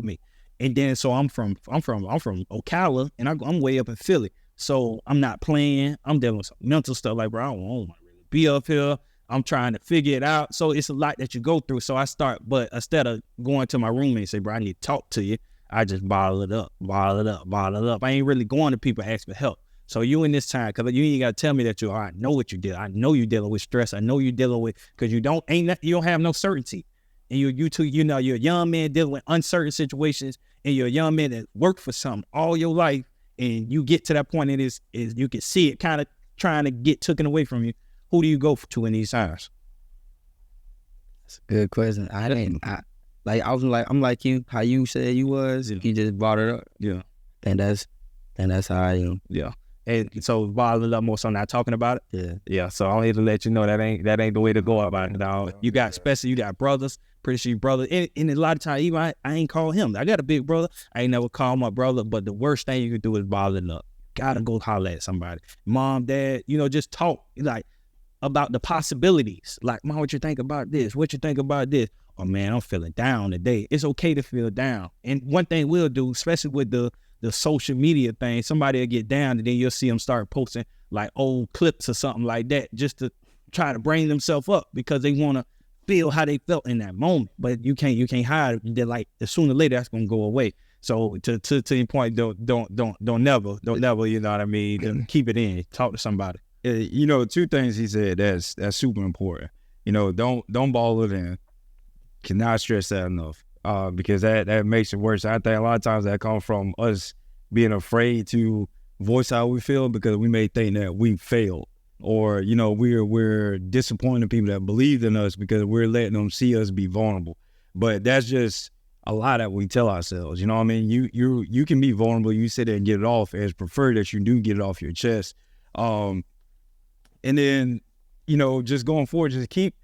me, and then so I'm from Ocala, and I'm way up in Philly. So I'm not playing. I'm dealing with some mental stuff. Like, bro, I don't want to really be up here. I'm trying to figure it out. So it's a lot that you go through. So I start, but instead of going to my roommate and say, bro, I need to talk to you, I just bottle it up. I ain't really going to people ask for help. So you in this time, because you ain't got to tell me that I know what you did. I know you're dealing with stress. I know you're dealing with, because you don't have no certainty. And you two, you know, you're a young man dealing with uncertain situations, and you're a young man that worked for something all your life, and you get to that point, and is you can see it kind of trying to get taken away from you. Who do you go to in these times? That's a good question. I'm like you, how you said you was. Yeah. You just brought it up. Yeah. And that's how I am. Yeah. And so bottling up more, so not talking about it. Yeah. Yeah. So I'm here to let you know that ain't the way to go about it, dog. You got brothers, pretty sure you brother. And a lot of times, even I ain't call him. I got a big brother. I ain't never call my brother, but the worst thing you can do is bottle it up. Gotta go holler at somebody. Mom, dad, you know, just talk like about the possibilities. Like, Mom, what you think about this? What you think about this? Oh man, I'm feeling down today. It's okay to feel down. And one thing we'll do, especially with the social media thing, somebody will get down and then you'll see them start posting like old clips or something like that just to try to bring themselves up because they want to feel how they felt in that moment. But you can't hide it. They're like, sooner or later that's gonna go away. So to your point, don't never, you know what I mean? Keep it in. Talk to somebody. You know, two things he said that's super important. don't ball it in. Cannot stress that enough. Because that makes it worse. I think a lot of times that comes from us being afraid to voice how we feel because we may think that we failed, or we're disappointing people that believed in us because we're letting them see us be vulnerable. But that's just a lie that we tell ourselves. You know what I mean? You can be vulnerable. You sit there and get it off. It's preferred that you do get it off your chest. And then just going forward, just keep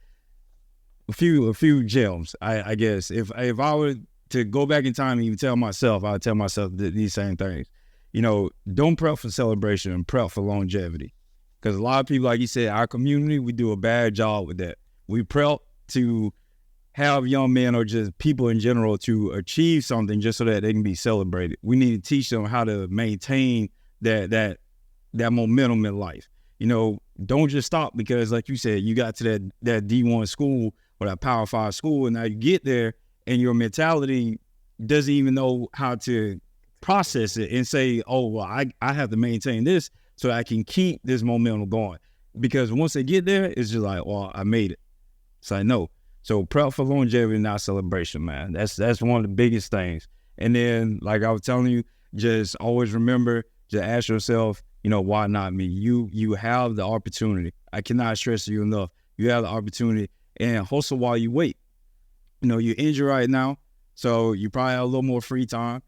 a few gems. I guess if I were to go back in time and even tell myself, I would tell myself these same things. Don't prep for celebration, prep for longevity. Because a lot of people, like you said, our community, we do a bad job with that. We prep to have young men or just people in general to achieve something just so that they can be celebrated. We need to teach them how to maintain that momentum in life. Don't just stop because, like you said, you got to that D1 school or that Power 5 school, and now you get there and your mentality doesn't even know how to process it and say, oh, well, I have to maintain this so I can keep this momentum going. Because once they get there, it's just like, well, I made it. It's like, no. So prep for longevity, not celebration, man. That's one of the biggest things. And then, like I was telling you, just always remember to ask yourself, why not me? You have the opportunity. I cannot stress you enough. You have the opportunity, and hustle while you wait. You're injured right now, so you probably have a little more free time.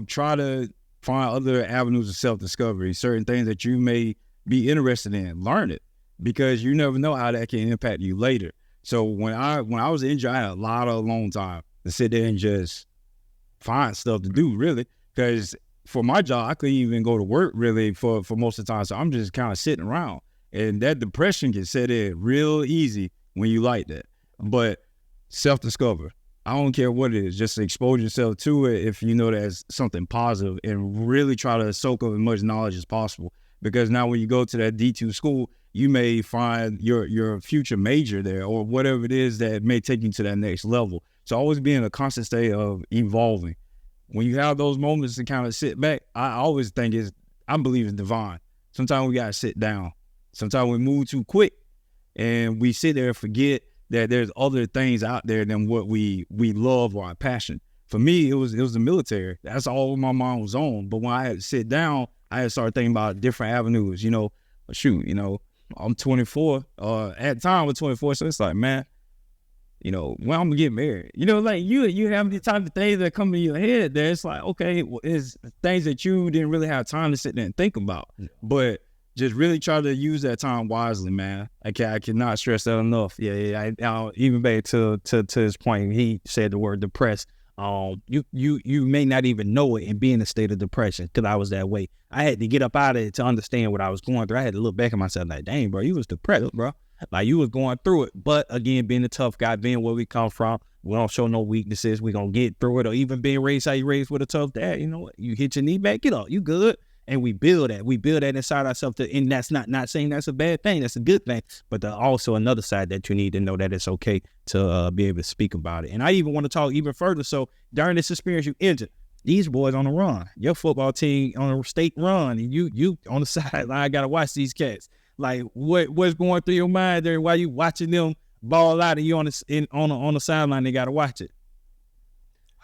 Try to find other avenues of self-discovery, certain things that you may be interested in. Learn it, because you never know how that can impact you later. So when I was injured, I had a lot of alone time to sit there and just find stuff to do, really, because for my job, I couldn't even go to work really for most of the time. So I'm just kind of sitting around, and that depression can set in real easy when you like that. But self-discover. I don't care what it is. Just expose yourself to it if you know that's something positive, and really try to soak up as much knowledge as possible. Because now when you go to that D2 school, you may find your future major there, or whatever it is that may take you to that next level. So always be in a constant state of evolving. When you have those moments to kind of sit back, I always think I believe it's divine. Sometimes we got to sit down. Sometimes we move too quick and we sit there and forget that there's other things out there than what we love or our passion. For me, it was the military. That's all my mind was on. But when I had to sit down, I had to start thinking about different avenues. I'm 24. At the time, I was 24, so it's like, man, when I'm gonna get married? Like you have the type of things that come to your head there. It's like, okay, well, it's things that you didn't really have time to sit there and think about. Yeah. But just really try to use that time wisely, man. I cannot stress that enough. Yeah. Even back to his point, he said the word depressed. You may not even know it and be in a state of depression, because I was that way. I had to get up out of it to understand what I was going through. I had to look back at myself like, dang, bro, you was depressed, bro. Like, you was going through it. But again, being a tough guy, being where we come from, we don't show no weaknesses. We gonna get through it. Or even being raised how you raised with a tough dad, you know what? You hit your knee back, get up, you good. And we build that. We build that inside ourselves. And that's not saying that's a bad thing. That's a good thing. But there's also another side that you need to know, that it's okay to be able to speak about it. And I even want to talk even further. So during this experience, you injured. These boys on the run. Your football team on a state run, and you on the sideline. I gotta watch these cats. Like, what's going through your mind there while you watching them ball out, and you on the sideline? They gotta watch it.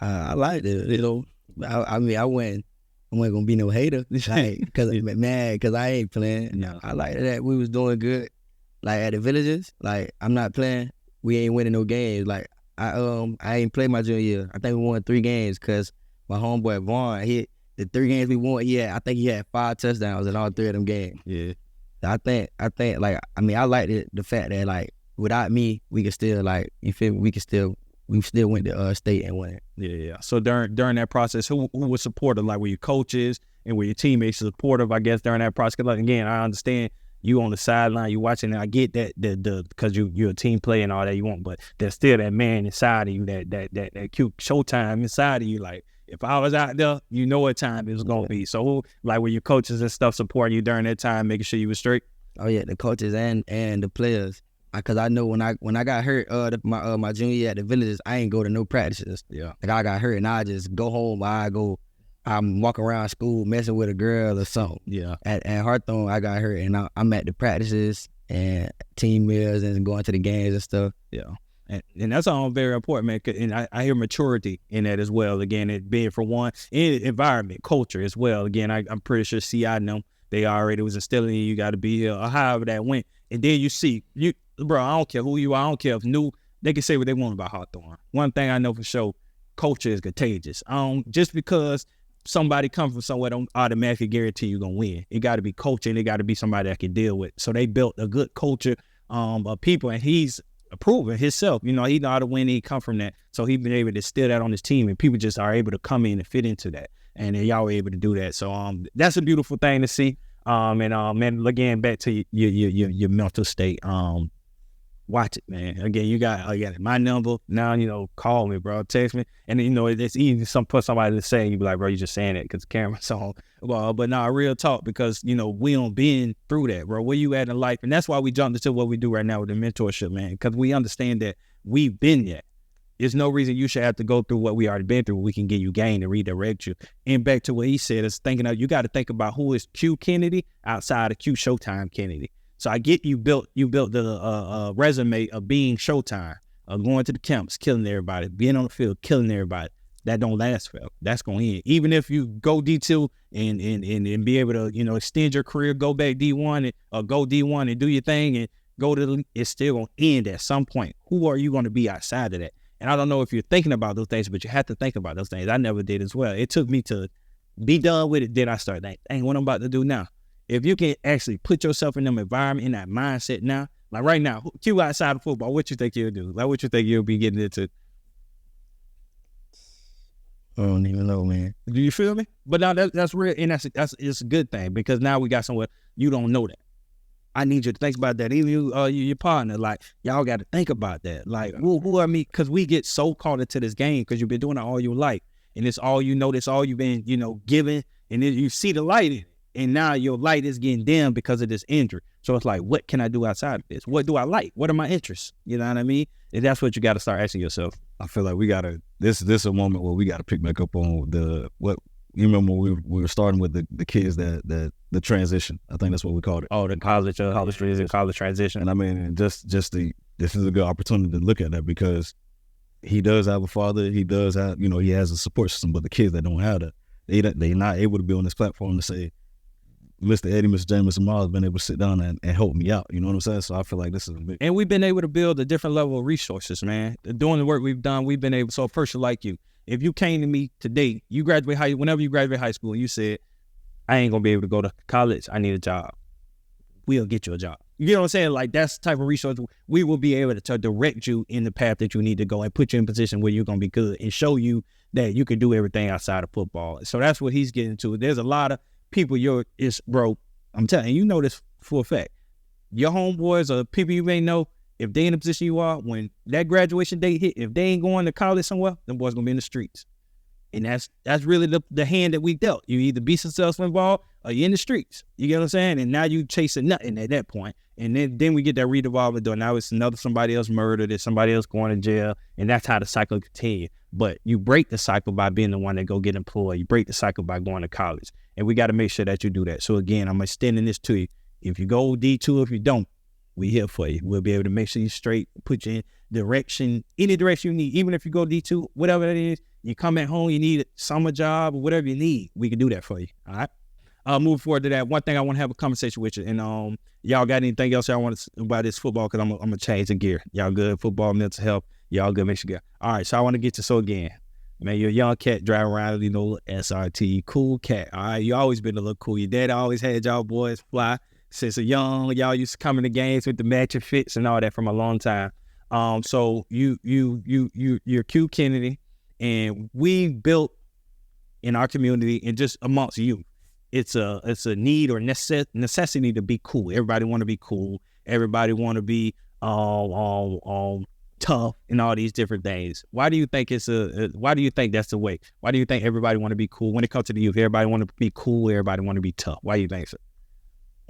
I liked it. I mean, I wasn't gonna be no hater, like, cause I ain't playing. No. I liked that we was doing good. Like at the Villages, like I'm not playing. We ain't winning no games. Like I ain't played my junior year. I think we won 3 games because my homeboy Vaughn hit the 3 games we won. I think he had 5 touchdowns in all 3 of them games. Yeah. I think like, I mean, I like the fact that, like, without me, we could still, like, you feel me? We still went to state and won. Yeah. So during that process, who was supportive? Like, were your coaches and were your teammates supportive, I guess, during that process? 'Cause, like, again, I understand you on the sideline, you watching, and I get that because you're a team player and all that you want, but there's still that man inside of you, that cute showtime inside of you. Like, if I was out there, you know what time it was gonna be. So, like, were your coaches and stuff supporting you during that time, making sure you were straight? Oh yeah, the coaches and the players. Because I know when I got hurt my junior year at the Villages, I ain't go to no practices. Yeah. Like, I got hurt and I just go home. I'm walking around school messing with a girl or something. Yeah. At Hawthorne, I got hurt and I'm at the practices and team meals and going to the games and stuff. Yeah. And that's all very important, man. And I hear maturity in that as well. Again, it being for one, in environment, culture as well. Again, I'm pretty sure CI and them, they already was instilling you got to be here or however that went. And then you see, bro, I don't care who you are. I don't care if new, they can say what they want about Hawthorne. One thing I know for sure, culture is contagious. Just because somebody come from somewhere don't automatically guarantee you're going to win. It got to be culture and it got to be somebody that can deal with. So they built a good culture of people, and he's proven himself. He know how to win. He come from that. So he been able to steal that on his team, and people just are able to come in and fit into that. And y'all were able to do that. So that's a beautiful thing to see. And again, back to your mental state. Watch it, man. Again, you got my number now. Call me, bro. Text me, and it's easy for somebody to say. You be like, bro, you just saying it because the camera's on. Well, but nah, real talk, because we don't been through that, bro. Where you at in life, and that's why we jumped into what we do right now with the mentorship, man. Because we understand that we've been there. There's no reason you should have to go through what we already been through. We can give you gain and redirect you. And back to what he said, is you got to think about who is Q Kennedy outside of Q Showtime Kennedy. So I get you built the resume of being Showtime, going to the camps, killing everybody, being on the field, killing everybody. That don't last forever. That's going to end. Even if you go D2 and be able to, extend your career, go back D1 or go D1 and do your thing and go to the, it's still going to end at some point. Who are you going to be outside of that? And I don't know if you're thinking about those things, but you have to think about those things. I never did as well. It took me to be done with it. Then I started thinking, dang, what I'm about to do now? If you can actually put yourself in them environment, in that mindset now, like right now, Q outside of football, what you think you'll do? Like, what you think you'll be getting into? I don't even know, man. Do you feel me? But now that's real, and it's a good thing, because now we got somewhere you don't know that. I need you to think about that. Even your partner, like, y'all got to think about that. Like, who are me? Because we get so caught into this game because you've been doing it all your life, and it's all you know. That's all you've been, given, and then you see the light in it. And now your light is getting dim because of this injury. So it's like, what can I do outside of this? What do I like? What are my interests? You know what I mean? And that's what you got to start asking yourself. I feel like we got to, this is a moment where we got to pick back up on what you remember when we were starting with the kids that the transition. I think that's what we called it. Oh, the college transition. And I mean, this is a good opportunity to look at that, because he does have a father. He does have, he has a support system, but the kids that don't have that, they're not able to be on this platform to say, Mr. Eddie, Mr. James, Mr. Miles been able to sit down and help me out. You know what I'm saying? So I feel like this is a big. And we've been able to build a different level of resources, man. Doing the work we've done, we've been able. So a person like you, if you came to me today, whenever you graduate high school, and you said, I ain't gonna be able to go to college, I need a job, we'll get you a job. You know what I'm saying? Like, that's the type of resource we will be able to direct you in the path that you need to go and put you in a position where you're gonna be good and show you that you can do everything outside of football. So that's what he's getting to. There's a lot of people bro, I'm telling you, this for a fact. Your homeboys or people you may know, if they in the position you are, when that graduation date hit, if they ain't going to college somewhere, them boys gonna be in the streets. And that's really the hand that we dealt. You either be successful involved or you in the streets. You get what I'm saying? And now you chasing nothing at that point. And then we get that redevolving door. Now it's somebody else murdered, there's somebody else going to jail, and that's how the cycle continues. But you break the cycle by being the one that go get employed. You break the cycle by going to college. And we got to make sure that you do that. So again, I'm extending this to you. If you go D2, if you don't, we here for you. We'll be able to make sure you're straight, put you in direction, any direction you need. Even if you go D2, whatever that is, you come at home, you need a summer job or whatever you need, we can do that for you. All right. Move forward to that. One thing I want to have a conversation with you, and y'all got anything else y'all want to about this football? Because I'm gonna change the gear. Y'all good? Football, mental health. Y'all good? Make sure you good. All right. So I want to get to again. Man, you're a young cat driving around, SRT, cool cat. All right, you always been a little cool. Your dad always had y'all boys fly since a young. Y'all used to come in the games with the matching fits and all that from a long time. So you're Q Kennedy, and we built in our community and just amongst you, it's a need or necessity to be cool. Everybody want to be cool. Everybody want to be tough and all these different things. Why do you think why do you think that's the way? Why do you think everybody want to be cool? When it comes to the youth, everybody want to be cool, everybody want to be tough. Why do you think so?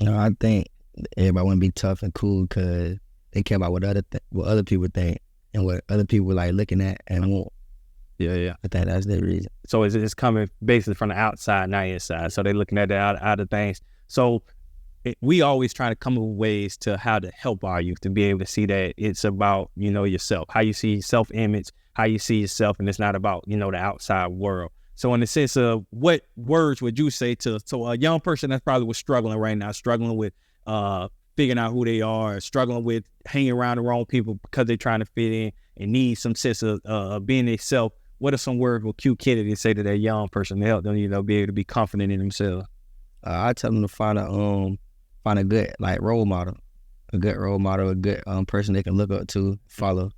I think everybody want to be tough and cool because they care about what other people think and what other people like looking at and want. Yeah. I think that's the reason. So it's coming basically from the outside, not inside. So they're looking at the outer things. So we always try to come up with ways to how to help our youth to be able to see that it's about, yourself, how you see self-image, how you see yourself, and it's not about, the outside world. So in the sense of what words would you say to a young person that's probably was struggling right now, struggling with figuring out who they are, struggling with hanging around the wrong people because they're trying to fit in and need some sense of being themselves. What are some words with Q Kennedy say to that young person to help them, be able to be confident in themselves? I tell them to find a good role model, a good person they can look up to, follow.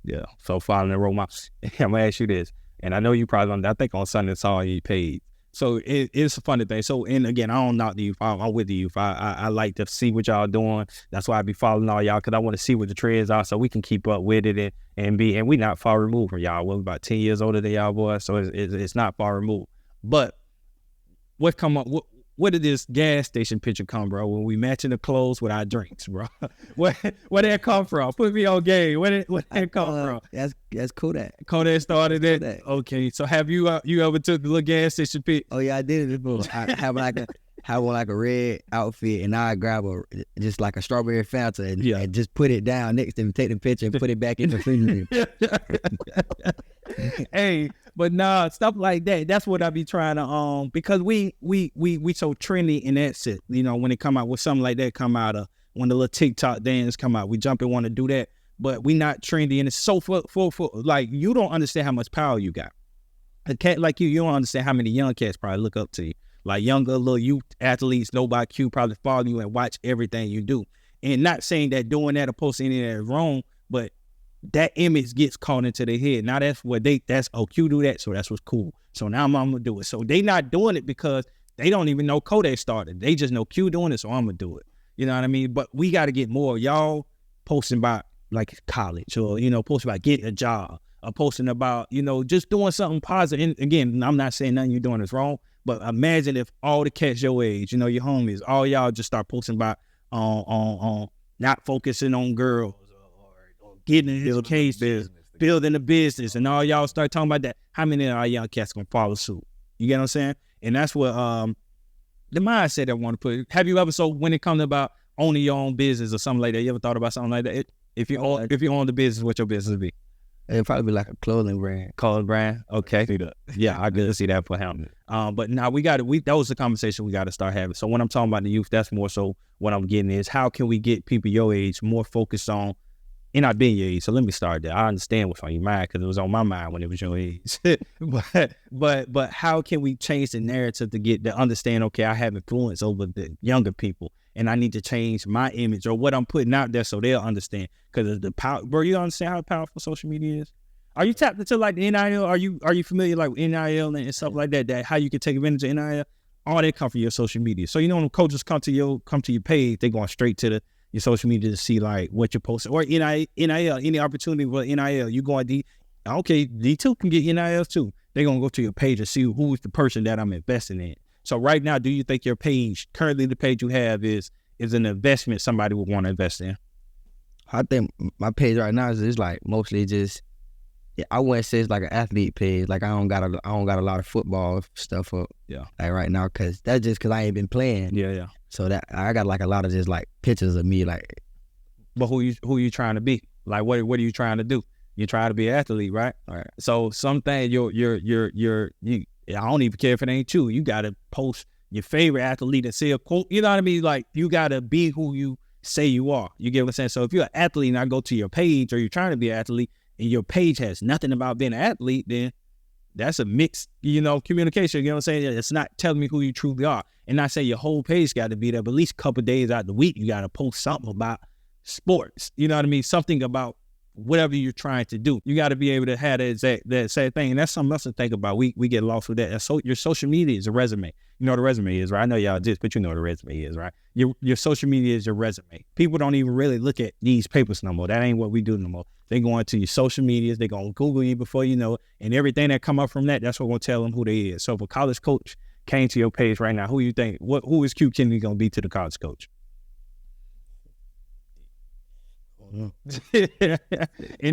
Yeah. So following the role model. I'm gonna ask you this, and I know you probably I think on Sunday it's all you paid. So it's a funny thing. So, and again, I don't knock the youth. I'm with the youth. I like to see what y'all doing. That's why I be following all y'all, because I want to see what the trends are so we can keep up with it and we not far removed from y'all. We're about 10 years older than y'all boys, so it's not far removed. But what come up? Where did this gas station picture come, bro? When we matching the clothes with our drinks, bro. Where did that come from? Put me on game. Where did that come from? That's Kodak. Kodak started it. Kodak. Okay, so have you ever took the little gas station pic? Oh yeah, I did it before. I have like a red outfit, and I grab just like a strawberry Fanta and just put it down next to him, take the picture and put it back in the refrigerator. Hey, but nah, stuff like that. That's what I be trying to because we so trendy in that set. When it come out, when something like that come out, when the little TikTok dance come out, we jump and want to do that. But we not trendy, and it's so full. Like, you don't understand how much power you got. A cat like you don't understand how many young cats probably look up to you. Like younger little youth athletes, low by Q, probably follow you and watch everything you do. And not saying that doing that or posting any of that is wrong, but that image gets caught into their head. Now Q do that, so that's what's cool. So now I'm gonna do it. So they not doing it because they don't even know Kodak started. They just know Q doing it, so I'm gonna do it. You know what I mean? But we got to get more y'all posting about like college, or posting about getting a job, or posting about just doing something positive. And again, I'm not saying nothing you're doing is wrong, but imagine if all the cats your age, your homies, all y'all just start posting about on not focusing on girls or getting an education, building a business, and all y'all start talking about that. How many of our young cats gonna follow suit? You get what I'm saying? And that's what the mindset I want to put. Have you ever, so when it comes about owning your own business or something like that, you ever thought about something like that? If you own the business, what your business would be? It'd probably be like a clothing brand. Clothing brand, okay. See that. Yeah, I could see that for him. But now that was the conversation we got to start having. So when I'm talking about the youth, that's more so what I'm getting is, how can we get people your age more focused on, and not being your age. So let me start there. I understand what's on your mind because it was on my mind when it was your age. but how can we change the narrative to understand, okay, I have influence over the younger people, and I need to change my image or what I'm putting out there so they'll understand. Because the power, bro, you understand how powerful social media is? Are you tapped into like the NIL? Are you familiar like with NIL and stuff like that? That how you can take advantage of NIL? All that come from your social media. So when coaches come to your page, they going straight to your social media to see like what you're posting, or NIL, any opportunity for NIL. You going D2 can get NILs too. They're gonna go to your page and see who's the person that I'm investing in. So right now, do you think your page, currently the page you have, is an investment somebody would want to invest in? I think my page right now is like mostly just, I wouldn't say it's like an athlete page. Like I don't got a lot of football stuff up. Yeah. Like right now, cause that's just cause I ain't been playing. Yeah. So that I got like a lot of just like pictures of me, like. But who you trying to be? Like what are you trying to do? You try to be an athlete, right? All right. So something I don't even care if it ain't you. You gotta post your favorite athlete and say a quote. You know what I mean? Like you gotta be who you say you are. You get what I'm saying? So if you're an athlete and I go to your page, or you're trying to be an athlete and your page has nothing about being an athlete, then that's a mixed, communication. You know what I'm saying? It's not telling me who you truly are. And not say your whole page got to be there, but at least a couple of days out the week, you got to post something about sports. You know what I mean? Something about whatever you're trying to do. You got to be able to have that same thing. And that's something else to think about. We get lost with that. So your social media is a resume. You know what a resume is, right? I know y'all just, but you know what a resume is, right? Your social media is your resume. People don't even really look at these papers no more. That ain't what we do no more. They go into your social medias. They going to Google you before you know it. And everything that come up from that, that's what going to tell them who they is. So if a college coach came to your page right now, who you think, who is Q Kennedy going to be to the college coach? And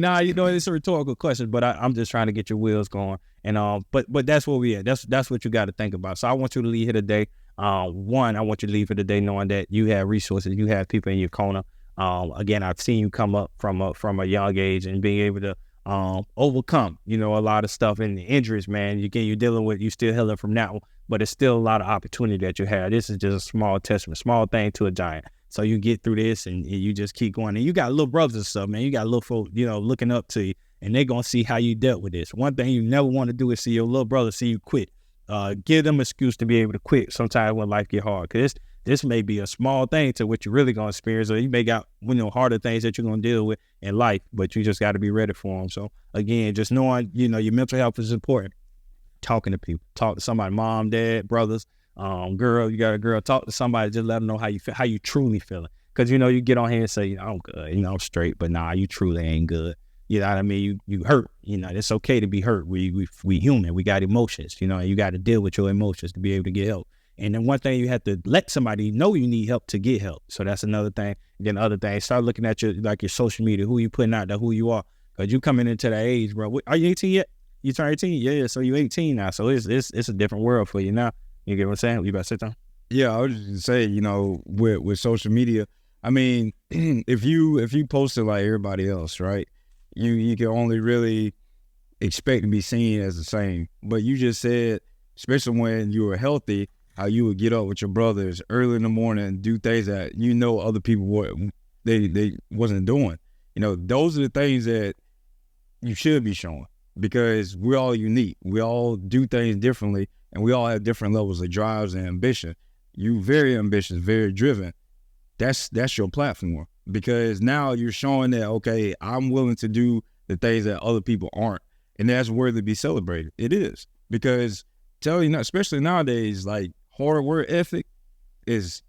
now it's a rhetorical question, but I'm just trying to get your wheels going. And but that's where we at. That's what you got to think about. So I want you to leave here today One, I want you to leave for the day knowing that you have resources, you have people in your corner. Again, I've seen you come up from a young age and being able to overcome, a lot of stuff and the injuries, man. You're dealing with, you still healing from that one, but it's still a lot of opportunity that you have. This is just a small testament, small thing to a giant. So you get through this and you just keep going. And you got little brothers and stuff, man. You got little folk, looking up to you, and they're going to see how you dealt with this. One thing you never want to do is see your little brother see you quit. Give them an excuse to be able to quit sometimes when life get hard. Because this may be a small thing to what you're really going to experience, or you may got harder things that you're going to deal with in life, but you just got to be ready for them. So again, just knowing, your mental health is important. Talking to people, talk to somebody, mom, dad, brothers, girl, you got a girl, talk to somebody, just let them know how you feel, how you truly feeling. Because, you get on here and say, I'm good, I'm straight, but nah, you truly ain't good. You know what I mean? You hurt, it's okay to be hurt. We human, we got emotions, and you got to deal with your emotions to be able to get help. And then one thing, you have to let somebody know you need help to get help. So that's another thing. And then the other thing, start looking at your social media, who you putting out there, who you are. Because you coming into that age, bro. Are you 18 yet? You turn 18? Yeah, so you 18 now. So it's a different world for you now. You get what I'm saying? You about to sit down? Yeah, I was just gonna say, with social media, I mean, if you posted like everybody else, right, you can only really expect to be seen as the same. But you just said, especially when you were healthy, how you would get up with your brothers early in the morning and do things that other people they wasn't doing. Those are the things that you should be showing, because we're all unique. We all do things differently, and we all have different levels of drives and ambition. You very ambitious, very driven. That's your platform, because now you're showing that, okay, I'm willing to do the things that other people aren't, and that's worthy to be celebrated. It is, because especially nowadays, like, hard work ethic is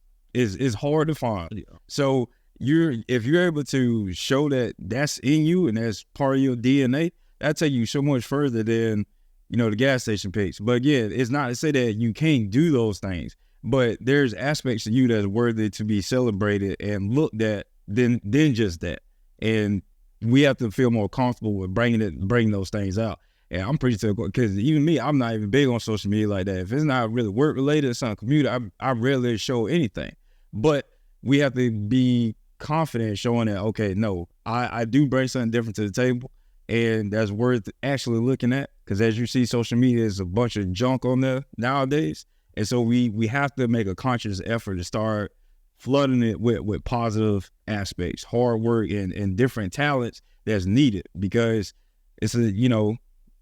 hard to find. Yeah. So if you're able to show that that's in you and that's part of your DNA, that'll take you so much further than, the gas station picks. But again, it's not to say that you can't do those things, but there's aspects of you that's worthy to be celebrated and looked at than just that. And we have to feel more comfortable with bringing those things out. And I'm pretty typical, because even me, I'm not even big on social media like that. If it's not really work related or something community, I rarely show anything. But we have to be confident showing that, okay, no, I do bring something different to the table, and that's worth actually looking at. Because as you see, social media is a bunch of junk on there nowadays. And so we have to make a conscious effort to start flooding it with positive aspects, hard work, and different talents that's needed. Because it's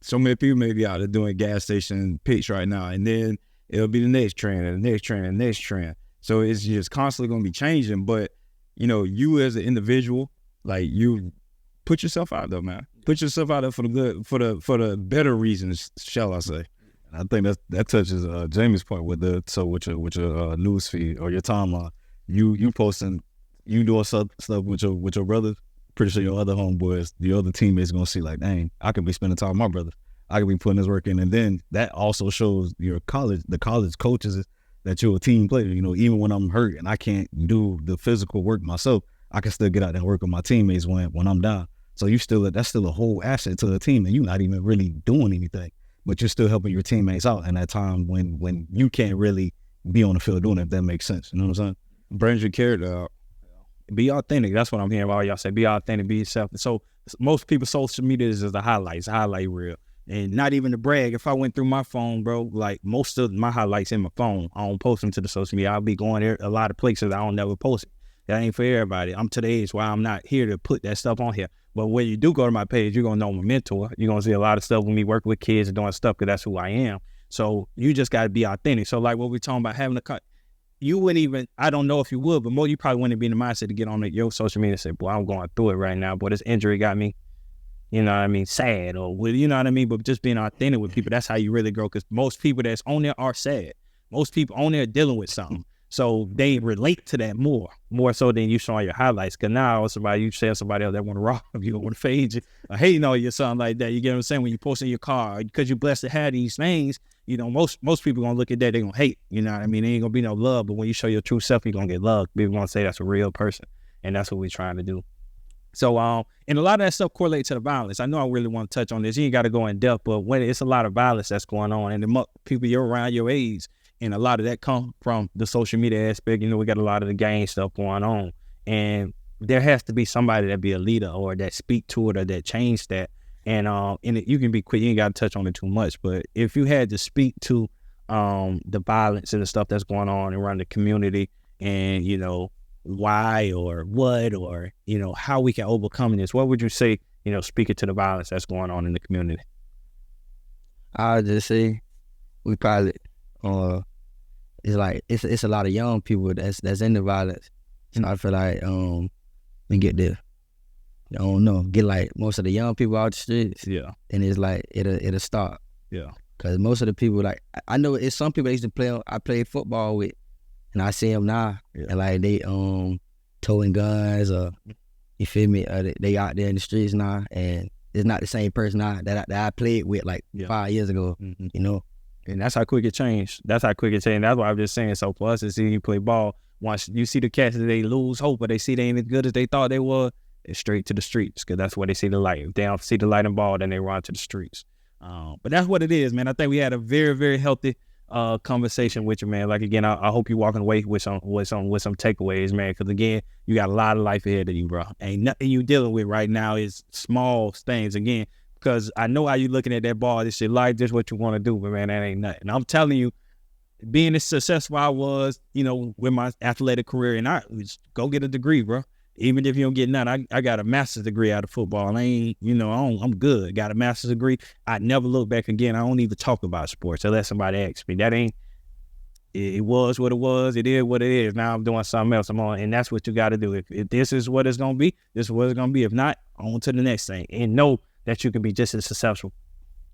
so many people may be out there doing gas station picks right now, and then it'll be the next trend and the next trend and the next trend. So it's just constantly going to be changing. But, you as an individual, like, you put yourself out there, man. Put yourself out there for the good, for the better reasons, shall I say. I think that touches Jamie's point with your news feed or your timeline. You posting, you doing stuff with your brothers. Pretty sure your other homeboys, the other teammates, gonna see like, dang, I could be spending time with my brother. I could be putting this work in, and then that also shows the college coaches that you're a team player. Even when I'm hurt and I can't do the physical work myself, I can still get out there and work with my teammates when I'm down. So that's still a whole asset to the team, and you're not even really doing anything, but you're still helping your teammates out in that time when you can't really be on the field doing it, if that makes sense. You know what I'm saying? Brings your character out. Be authentic. That's what I'm hearing all y'all say. Be authentic, be yourself. So most people's social media is the highlights, highlight reel. And not even to brag, if I went through my phone, bro, like, most of my highlights in my phone, I don't post them to the social media. I'll be going there a lot of places I don't never post it. That ain't for everybody. I'm to the age where I'm not here to put that stuff on here. But when you do go to my page, you're going to know my mentor. You're going to see a lot of stuff when we work with kids and doing stuff, because that's who I am. So you just got to be authentic. So like what we're talking about, having you wouldn't even, I don't know if you would, but more, you probably wouldn't be in the mindset to get on your social media and say, boy, I'm going through it right now, boy, this injury got me, sad, or, you know what I mean? But just being authentic with people, that's how you really grow, because most people that's on there are sad. Most people on there are dealing with something. So they relate to that more so than you showing your highlights. Because now you say somebody else that want to rob you or want to fade you or hating on you or something like that. You get what I'm saying? When you post in your car, because you're blessed to have these things, most people going to look at that, they're going to hate. You know what I mean? There ain't going to be no love. But when you show your true self, you're going to get love. People going to say that's a real person. And that's what we're trying to do. So, and a lot of that stuff correlates to the violence. I know I really want to touch on this. You ain't got to go in depth, but when it's a lot of violence that's going on, and the people you're around your age, And a lot of that come from the social media aspect. You know, we got a lot of the gang stuff going on. And there has to be somebody that be a leader or that speak to it or that change that. And you can be quick, you ain't got to touch on it too much. But if you had to speak to the violence and the stuff that's going on around the community and, you know, why or what or, you know, how we can overcome this, what would you say, you know, speaking to the violence that's going on in the community? I would just say we probably it's like it's a lot of young people that's in the violence. So I feel like we get there. I don't know, get like most of the young people out the streets. Yeah. And it's like it'll stop. Yeah. Cause most of the people, like I know it's some people I used to play. I played football with, and I see them now, and like they towing guns or you feel me? They out there in the streets now, and it's not the same person that I played with like 5 years ago. Mm-hmm. You know. And that's how quick it changed. That's why I'm just saying. So for us to see you play ball, once you see the cats that they lose hope, but they see they ain't as good as they thought they were, it's straight to the streets because that's where they see the light. If they don't see the light and ball, then they run to the streets. But that's what it is, man. I think we had a very, very healthy conversation with you, man. Like again, I hope you're walking away with some takeaways, man. Because again, you got a lot of life ahead of you, bro. Ain't nothing you dealing with right now is small things. Again, because I know how you looking at that ball. This shit life, just what you want to do, but man, that ain't nothing. I'm telling you, being as successful I was, you know, with my athletic career, and I was go get a degree, bro. Even if you don't get none, I got a master's degree out of football. I ain't, you know, I'm good. Got a master's degree. I never look back again. I don't even talk about sports unless somebody asks me. That ain't, it was what it was. It is what it is. Now I'm doing something else. I'm on, and that's what you got to do. If this is what it's going to be, this is what it's going to be. If not, on to the next thing. And know that you can be just as successful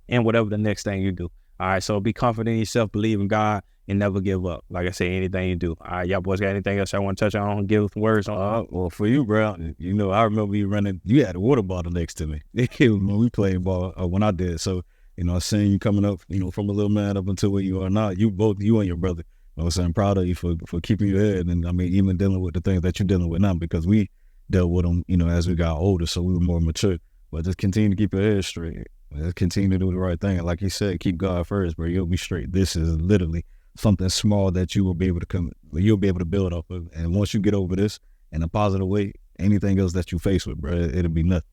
in whatever the next thing you do. All right, so be confident in yourself, believe in God, and never give up. Like I say, anything you do. All right, y'all boys got anything else I want to touch on? Give some words on? Well, for you, bro, you know, I remember you running. You had a water bottle next to me when we played ball. When I did, so you know, I seen you coming up, you know, from a little man up until where you are now. You and your brother. You know, so I'm proud of you for keeping your head, and I mean, even dealing with the things that you're dealing with now, because we dealt with them, you know, as we got older, so we were more mature. But just continue to keep your head straight. Just continue to do the right thing. And like you said, keep God first, bro. You'll be straight. This is literally something small that you will be able to build off of. And once you get over this in a positive way, anything else that you face with, bro, it'll be nothing.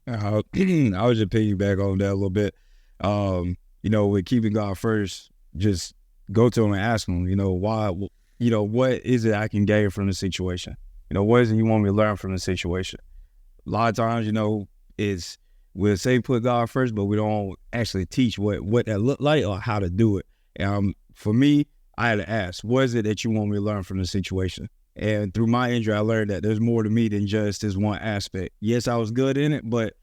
I would just piggyback on that a little bit. You know, with keeping God first, just go to him and ask him, you know, why, you know, what is it I can gain from the situation? You know, what is it you want me to learn from the situation? A lot of times, you know, we'll say put God first, but we don't actually teach what that look like or how to do it. For me, I had to ask, what is it that you want me to learn from the situation? And through my injury, I learned that there's more to me than just this one aspect. Yes, I was good in it, but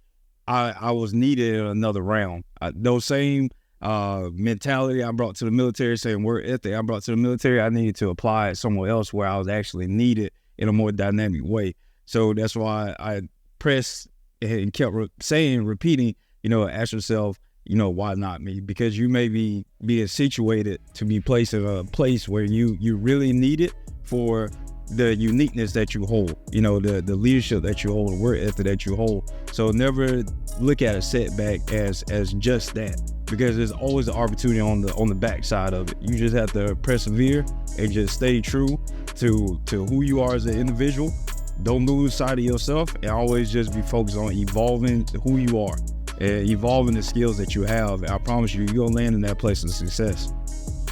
I was needed in another realm. Those same mentality I brought to the military, same work ethic I brought to the military, I needed to apply it somewhere else where I was actually needed in a more dynamic way. So that's why I pressed and kept repeating, you know, ask yourself, you know, why not me? Because you may be being situated to be placed in a place where you really need it for the uniqueness that you hold, you know, the leadership that you hold, the work ethic that you hold. So never look at a setback as just that, because there's always an opportunity on the backside of it. You just have to persevere and just stay true to who you are as an individual. Don't lose sight of yourself, and always just be focused on evolving who you are and evolving the skills that you have. And I promise you, you're gonna land in that place of success.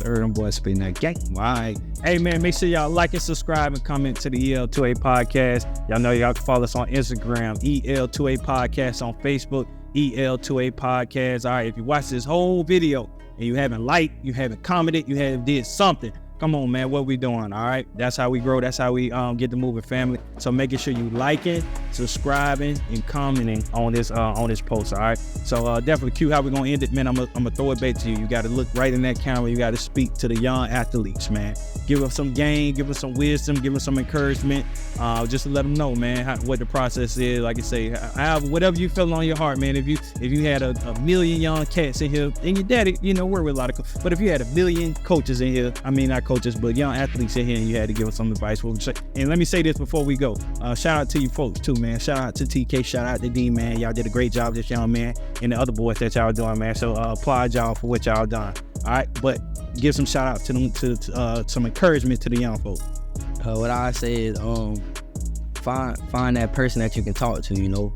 Them boys spin that gang. All right. Hey, man, make sure y'all like and subscribe and comment to the EL2A podcast. Y'all know y'all can follow us on Instagram, EL2A podcast, on Facebook, EL2A podcast. All right, if you watch this whole video and you haven't liked, you haven't commented, you haven't did something, come on, man, what we doing? All right, that's how we grow. That's how we get the moving, family. So making sure you liking, subscribing, and commenting on this post. All right. So definitely Q, how we gonna end it, man? I'm gonna throw it back to you. You got to look right in that camera. You got to speak to the young athletes, man. Give them some game, give them some wisdom, give them some encouragement. Just to let them know, man, what the process is. Like I say, whatever you feel on your heart, man. If you had a million young cats in here, and your daddy, you know, we're with a lot of, but if you had a million coaches in here, I mean, not coaches, but young athletes in here, and you had to give us some advice. And let me say this before we go. Shout out to you folks too, man. Shout out to TK, shout out to D, man. Y'all did a great job, this young man, and the other boys that y'all doing, man. So applaud y'all for what y'all done. All right, but give some shout out to them, to some encouragement to the young folks. What I say is find that person that you can talk to, you know.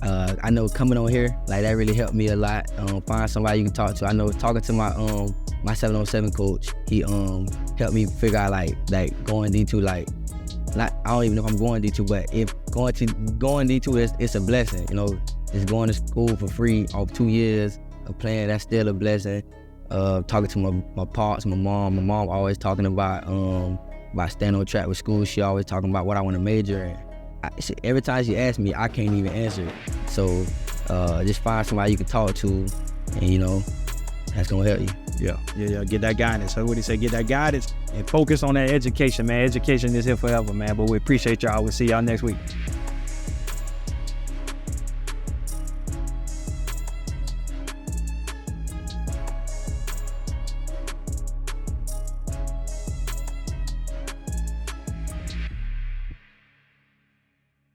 I know coming on here, like, that really helped me a lot. Find somebody you can talk to. I know talking to my 7-on-7 coach, he helped me figure out like going D2, like, not, I don't even know if I'm going D2, but if going D2 it's a blessing, you know. Just going to school for free off 2 years of playing, that's still a blessing. Talking to my pops, my mom always talking about staying on track with school. She always talking about what I want to major in. Every time she asks me, I can't even answer it. So just find somebody you can talk to, and, you know, that's gonna help you. Yeah. Get that guidance. So what he say? Get that guidance and focus on that education, man. Education is here forever, man. But we appreciate y'all. We'll see y'all next week.